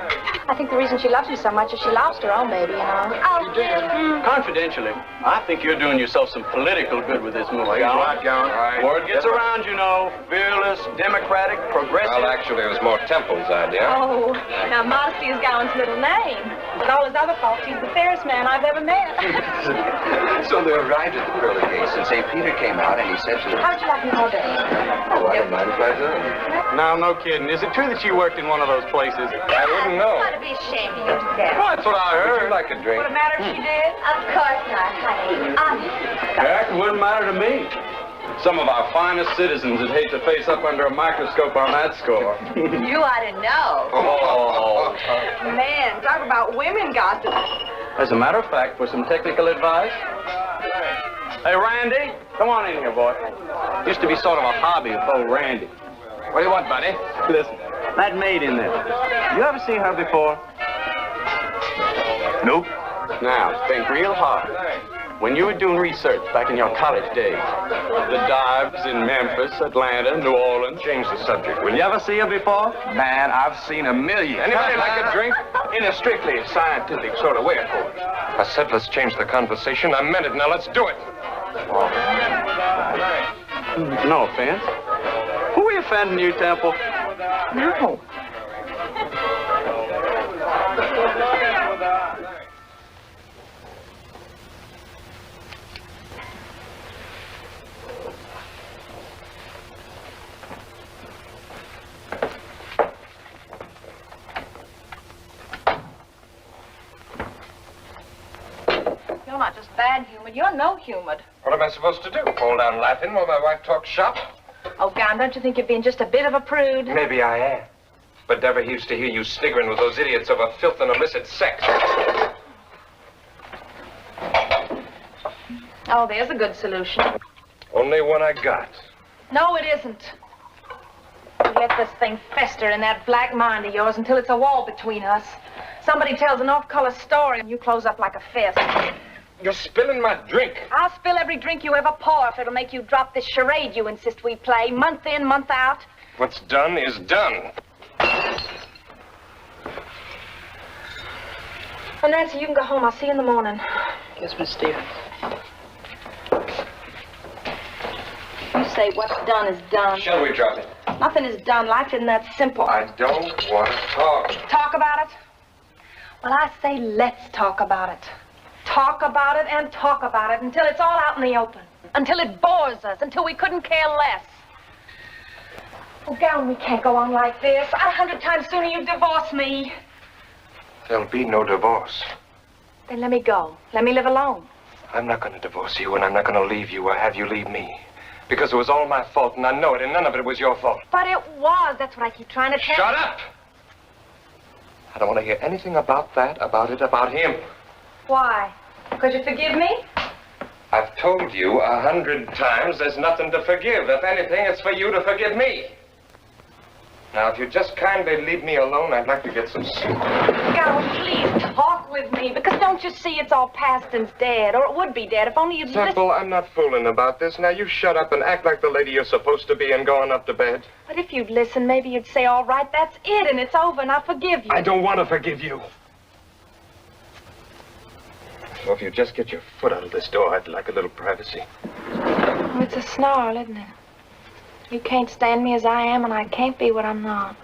I think the reason she loves me so much is she lost her own baby, you know. Oh, Confidentially, I think you're doing yourself some political good with this movie. He's right, Gowan. Word gets around, you know. Fearless, democratic, progressive. Well, actually, it was more Temple's idea. Oh, now modesty is Gowan's middle name. With all his other faults, he's the fairest man I've ever met. So they arrived at the pearly gates, and St. Peter came out, and he said to them, How'd you like me all day? "Oh, I don't mind if I do." No, no kidding. Is it true that you worked in one of those places? I wouldn't know. You ought to be ashamed of yourself. Well, that's what I Would heard. you like a drink? Would it matter if she did? Of course not, honey. Honestly. Heck, it wouldn't matter to me. Some of our finest citizens would hate to face up under a microscope on that score. You ought to know. Oh. Man, talk about women gossip. As a matter of fact, for some technical advice. Hey, Randy, come on in here, boy. Used to be sort of a hobby of old Randy. What do you want, buddy? Listen, that maid in there. You ever seen her before? Nope. Now, think real hard. When you were doing research back in your college days, the dives in Memphis, Atlanta, New Orleans. Change the subject, will You you? ever see her before? Man, I've seen a million. Anybody like a drink? In a strictly scientific sort of way, of course. I said let's change the conversation. I meant it. Now let's do it. No offense. Who are you offending, you, Temple? No. You're not just bad humored, you're no humored. What am I supposed to do? Fall down laughing while my wife talks shop? Oh, Gowan, don't you think you're being just a bit of a prude? Maybe I am. But never used to hear you sniggering with those idiots over filth and illicit sex. Oh, there's a good solution. Only one I got. No, it isn't. let this thing fester in that black mind of yours until it's a wall between us. Somebody tells an off-color story and you close up like a fist. You're spilling my drink. I'll spill every drink you ever pour if it'll make you drop this charade you insist we play, month in, month out. What's done is done. Oh, Nancy, you can go home. I'll see you in the morning. Yes, Miss Stevens. You say what's done is done. Shall we drop it? Nothing is done. Life isn't that simple. I don't want to talk. Talk about it? Well, I say let's talk about it. Talk about it and talk about it until it's all out in the open. Until it bores us. Until we couldn't care less. Oh, Gowan, we can't go on like this. 100 times sooner you'd divorce me. There'll be no divorce. Then let me go. Let me live alone. I'm not going to divorce you, and I'm not going to leave you or have you leave me. Because it was all my fault, and I know it, and none of it was your fault. But it was. That's what I keep trying to tell you. Shut up! I don't want to hear anything about that, about it, about him. Why? Because you forgive me? I've told you 100 times there's nothing to forgive. If anything, it's for you to forgive me. Now, if you just kindly leave me alone, I'd like to get some sleep. Gowan, please talk with me, because don't you see it's all past and's dead, or it would be dead if only you'd listen. Temple, I'm not fooling about this. Now, you shut up and act like the lady you're supposed to be and go on up to bed. But if you'd listen, maybe you'd say, all right, that's it, and it's over, and I forgive you. I don't want to forgive you. So if you just get your foot out of this door, I'd like a little privacy. Oh, it's a snarl, isn't it? You can't stand me as I am, and I can't be what I'm not.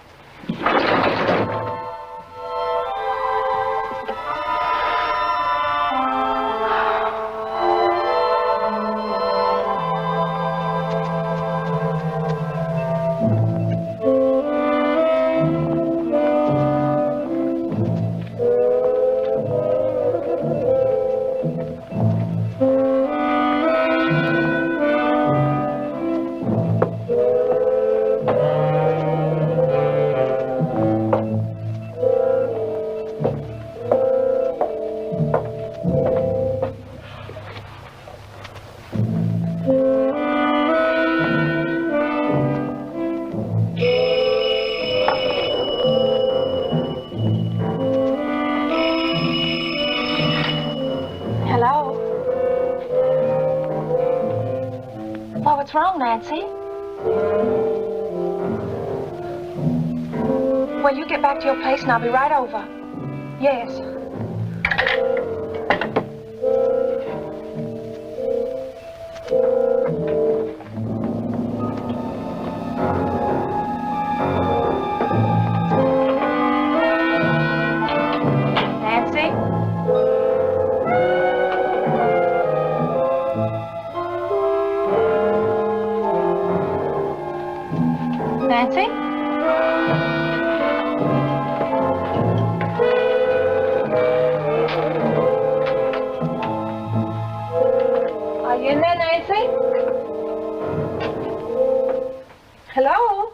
What's wrong, Nancy? Well, you get back to your place and I'll be right over. Yes. Nancy? Are you in there, Nancy? Hello?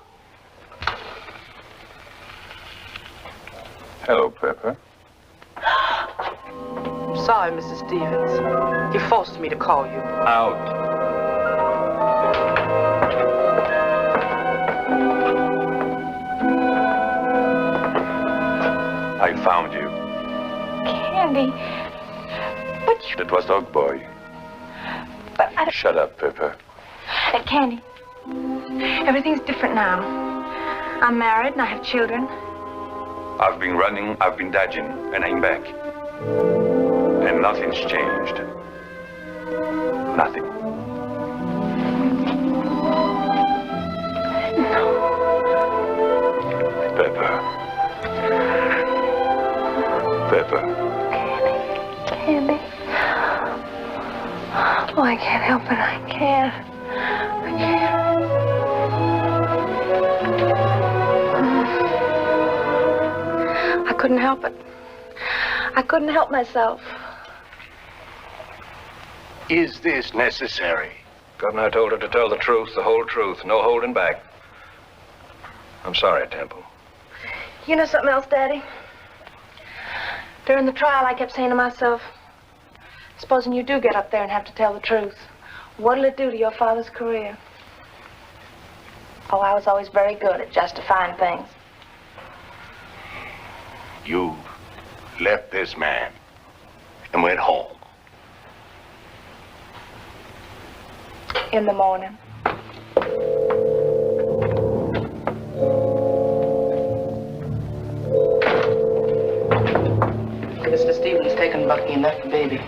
Hello, Pepper. I'm sorry, Mrs. Stevens. You forced me to call you. Out. I found you. Candy. But you... It was Dog Boy. But I... Shut up, Pepper. Candy. Everything's different now. I'm married and I have children. I've been running, I've been dodging, and I'm back. And nothing's changed. Nothing. Pepper. Pepper. Candy. Oh, I can't help it. I can't. I can't. I couldn't help it. I couldn't help myself. Is this necessary? Governor told her to tell the truth, the whole truth, no holding back. I'm sorry, Temple. You know something else, Daddy? During the trial, I kept saying to myself, supposing you do get up there and have to tell the truth, what'll it do to your father's career? Oh, I was always very good at justifying things. You left this man and went home. In the morning. Mr. Stevens taken Bucky and left the baby.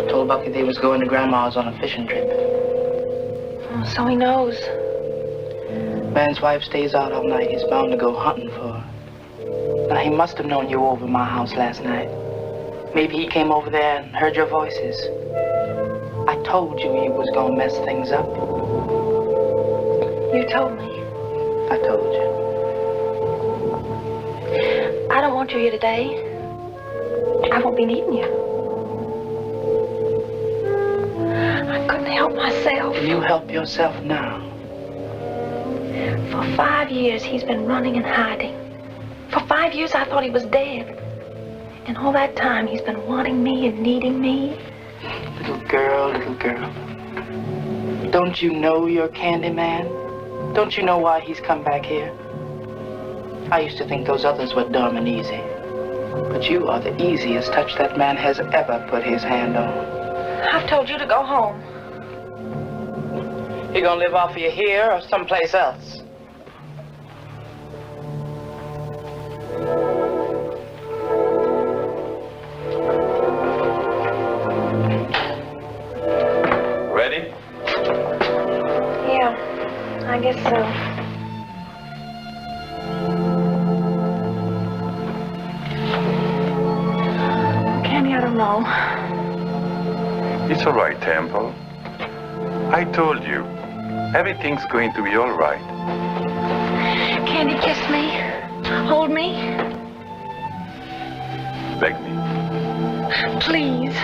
Told Bucky they was going to Grandma's on a fishing trip. Oh, so he knows. Man's wife stays out all night. He's bound to go hunting for her. Now, he must have known you were over my house last night. Maybe he came over there and heard your voices. I told you he was gonna mess things up. You told me. I told you. I don't want you here today. I won't be needing you. I couldn't help myself. You help yourself now. For 5 years, he's been running and hiding. For 5 years, I thought he was dead. And all that time, he's been wanting me and needing me. Little girl, little girl. Don't you know you're Candyman? Don't you know why he's come back here? I used to think those others were dumb and easy. But you are the easiest touch that man has ever put his hand on. I've told you to go home. You gonna live off of you here or someplace else? Ready? Yeah, I guess so. Candy, I don't know. It's all right, Temple. I told you, everything's going to be all right. Candy, kiss me. Hold me. Beg me. Please.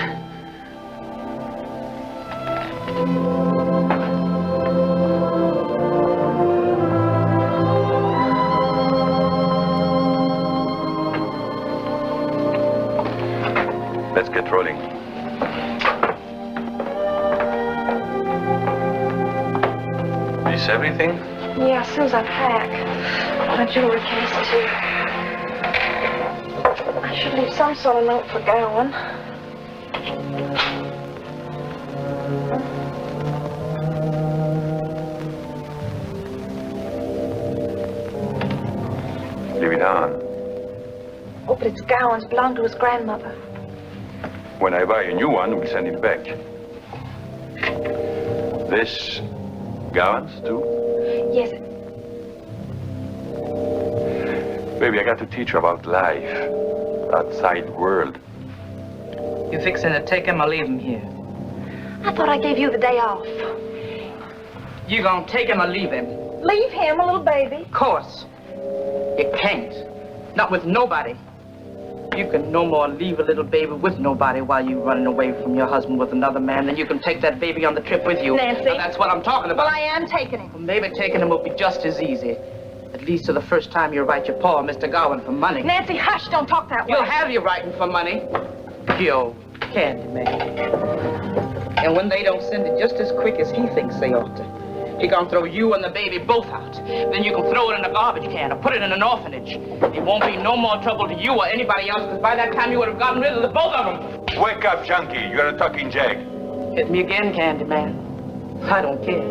Let's get rolling. This everything? Yeah, as soon as I pack. My jewelry case, too. I should leave some sort of note for Gowan. Leave it on. Oh, but it's Gowan's. Belonged to his grandmother. When I buy a new one, we'll send it back. This Gowan's too? Yes. Baby, I got to teach her about life, outside world. You fixing to take him or leave him here? I thought I gave you the day off. You gonna take him or leave him? Leave him, a little baby. Of course. You can't. Not with nobody. You can no more leave a little baby with nobody while you're running away from your husband with another man than you can take that baby on the trip with you. Nancy. Now, that's what I'm talking about. Well, I am taking him. Well, maybe taking him will be just as easy. At least to the first time you write your paw, Mr. Gowan, for money. Nancy, hush, don't talk that way. You'll have you writing for money. You old Candyman. And when they don't send it just as quick as he thinks they ought to, he gonna throw you and the baby both out. Then you can throw it in a garbage can or put it in an orphanage. It won't be no more trouble to you or anybody else, because by that time you would have gotten rid of the both of them. Wake up, junkie. You're a talking jag. Hit me again, Candyman. I don't care.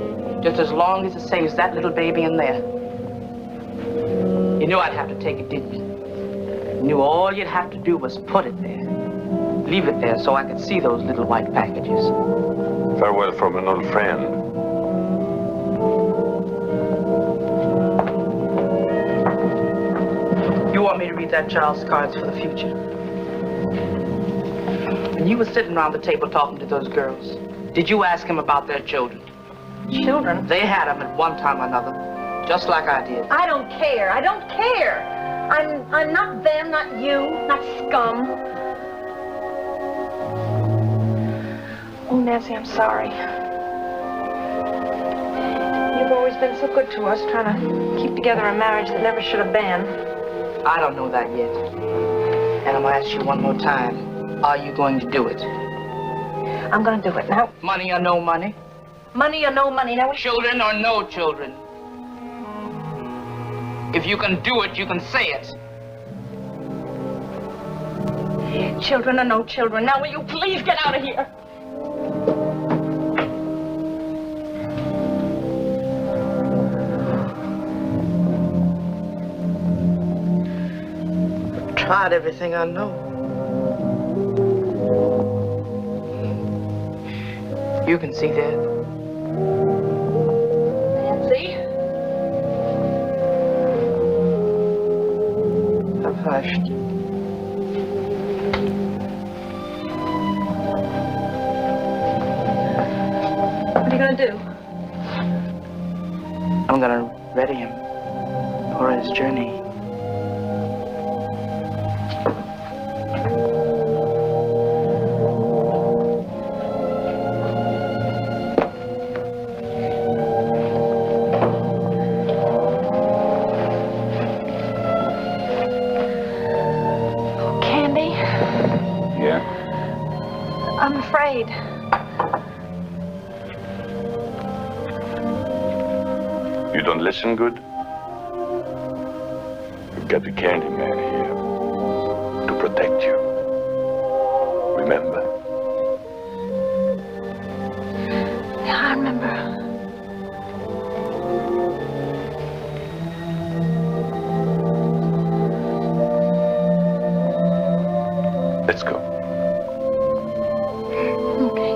Just as long as it saves that little baby in there. You knew I'd have to take it, didn't you? You knew all you'd have to do was put it there. Leave it there so I could see those little white packages. Farewell from an old friend. You want me to read that child's cards for the future? When you were sitting around the table talking to those girls, did you ask him about their children? Children? They had them at one time or another, just like I did. I don't care. I don't care. I'm not them, not you, not scum. Oh, Nancy, I'm sorry. You've always been so good to us, trying to keep together a marriage that never should have been. I don't know that yet. And I'm gonna ask you one more time. Are you going to do it? I'm gonna do it now. Money or no money? Money or no money. Now, Children or no children? If you can do it, you can say it. Children or no children, now will you please get out of here? Tried everything I know. You can see that. Nancy? I've hushed. What are you gonna do? I'm gonna ready him for his journey. Candy? Yeah? I'm afraid. You don't listen good? We've got the candy man here to protect you. Remember? Yeah, I remember. Let's go. Okay.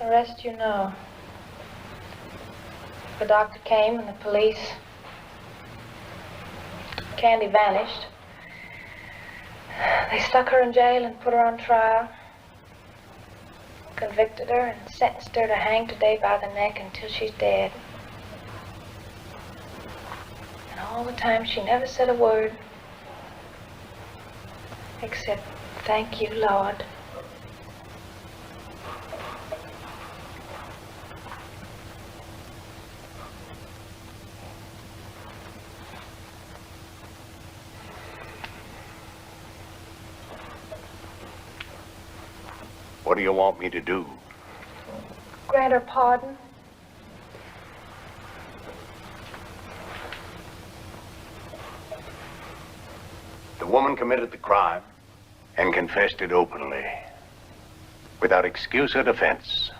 The rest you know. The doctor came and the police. Candy vanished. They stuck her in jail and put her on trial. Convicted her and sentenced her to hang today by the neck until she's dead. And all the time she never said a word. Except, thank you, Lord. What do you want me to do? Grant her pardon. The woman committed the crime and confessed it openly, without excuse or defense.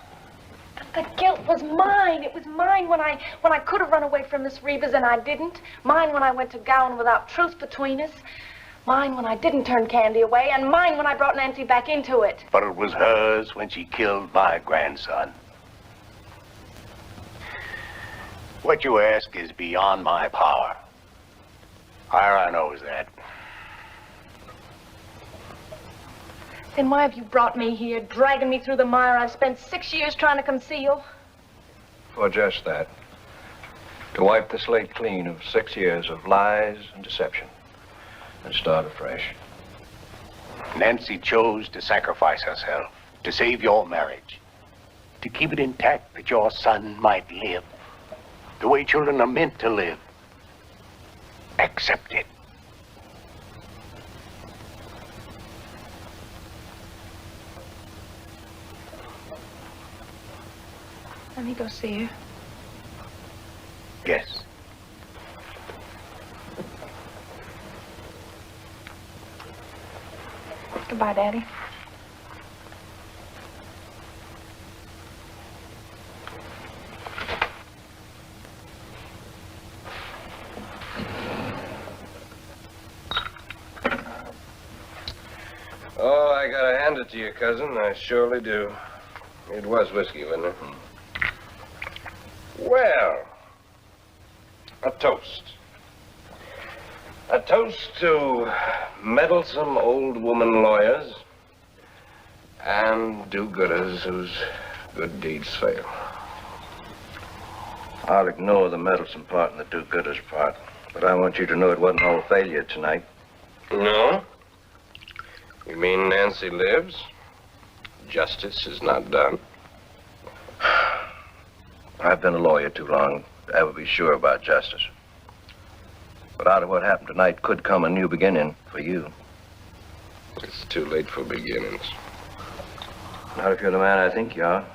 The guilt was mine. It was mine when I could have run away from Miss Reba's and I didn't. Mine when I went to Gowan without truth between us. Mine when I didn't turn Candy away, and mine when I brought Nancy back into it. But it was hers when she killed my grandson. What you ask is beyond my power. Ira knows that. Then why have you brought me here, dragging me through the mire I've spent 6 years trying to conceal? For just that. To wipe the slate clean of 6 years of lies and deception. And start afresh. Nancy chose to sacrifice herself to save your marriage, to keep it intact that your son might live the way children are meant to live. Accept it. Let me go see her. Yes. Goodbye, Daddy. Oh, I gotta hand it to you, cousin. I surely do. It was whiskey, wasn't it? Well, a toast. A toast to meddlesome old woman lawyers and do-gooders whose good deeds fail. I'll ignore the meddlesome part and the do-gooders part. But I want you to know it wasn't all failure tonight. No? You mean Nancy lives? Justice is not done? I've been a lawyer too long to ever be sure about justice. But out of what happened tonight could come a new beginning for you. It's too late for beginnings. Not if you're the man I think you are.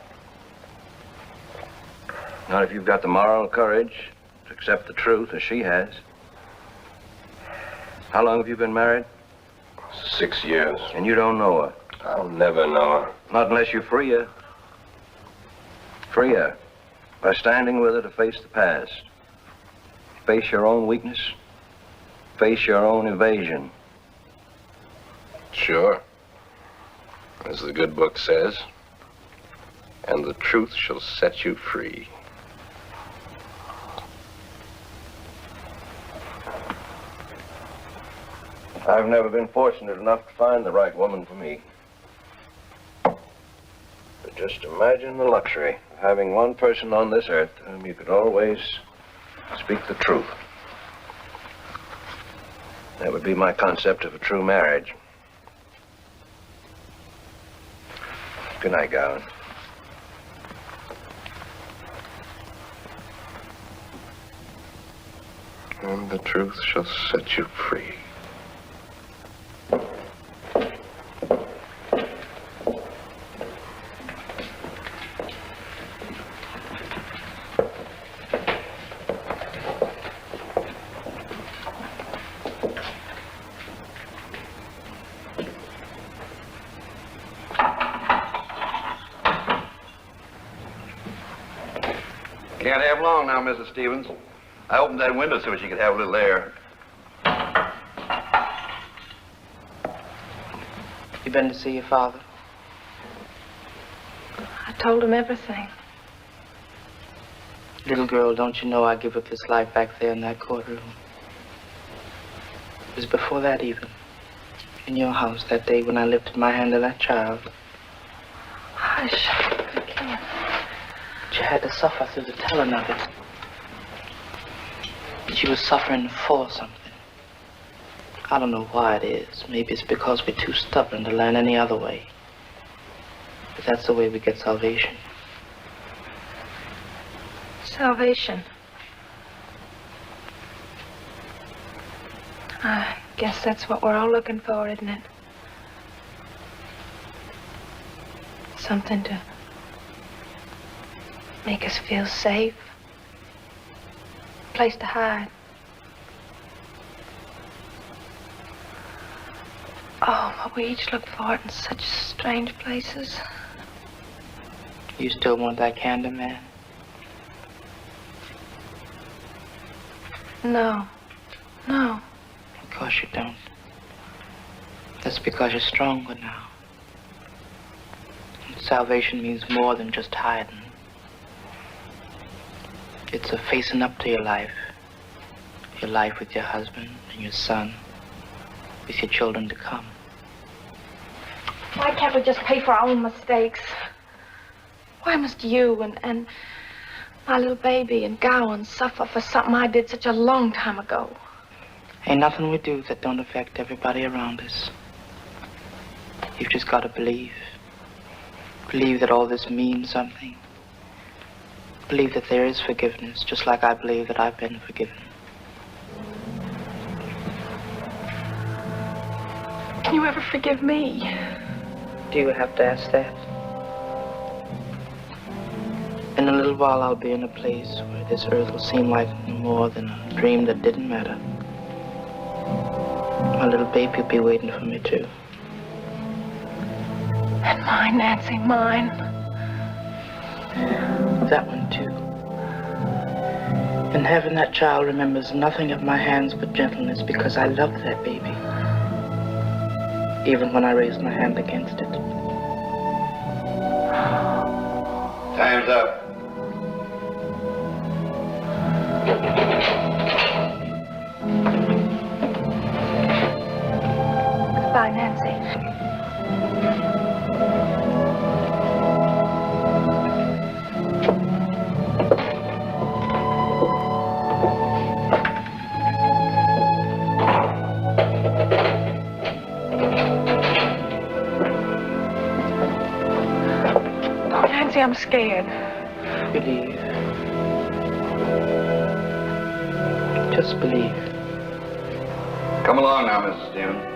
Not if you've got the moral courage to accept the truth as she has. How long have you been married? 6 years. And you don't know her? I'll never know her. Not unless you free her. Free her by standing with her to face the past. Face your own weakness. Face your own evasion. Sure. As the good book says, and the truth shall set you free. I've never been fortunate enough to find the right woman for me. But just imagine the luxury of having one person on this earth to whom you could always speak the truth. That would be my concept of a true marriage. Good night, Gowan. And the truth shall set you free. Can't have long now, Mrs. Stevens. I opened that window so she could have a little air. You been to see your father? I told him everything. Little girl, don't you know I give up this life back there in that courtroom? It was before that even. In your house that day when I lifted my hand to that child. Hush. I can't. She had to suffer through the telling of it. She was suffering for something. I don't know why it is. Maybe it's because we're too stubborn to learn any other way. But that's the way we get salvation. Salvation. I guess that's what we're all looking for, isn't it? Something to make us feel safe. A place to hide. Oh, but we each look for it in such strange places. You still want that candor, man? No. No. Of course you don't. That's because you're stronger now. And salvation means more than just hiding. It's a facing up to your life with your husband and your son, with your children to come. Why can't we just pay for our own mistakes? Why must you and my little baby and Gowan suffer for something I did such a long time ago? Ain't nothing we do that don't affect everybody around us. You've just got to believe. Believe that all this means something. Believe that there is forgiveness, just like I believe that I've been forgiven. Can you ever forgive me? Do you have to ask that? In a little while, I'll be in a place where this earth will seem like no more than a dream that didn't matter. My little baby will be waiting for me, too. And mine, Nancy, mine. That one, too. In heaven, that child remembers nothing of my hands but gentleness because I loved that baby. Even when I raised my hand against it. Time's up. Goodbye, Nancy. Josie, I'm scared. Believe. Just believe. Come along now, Mrs. Stevens.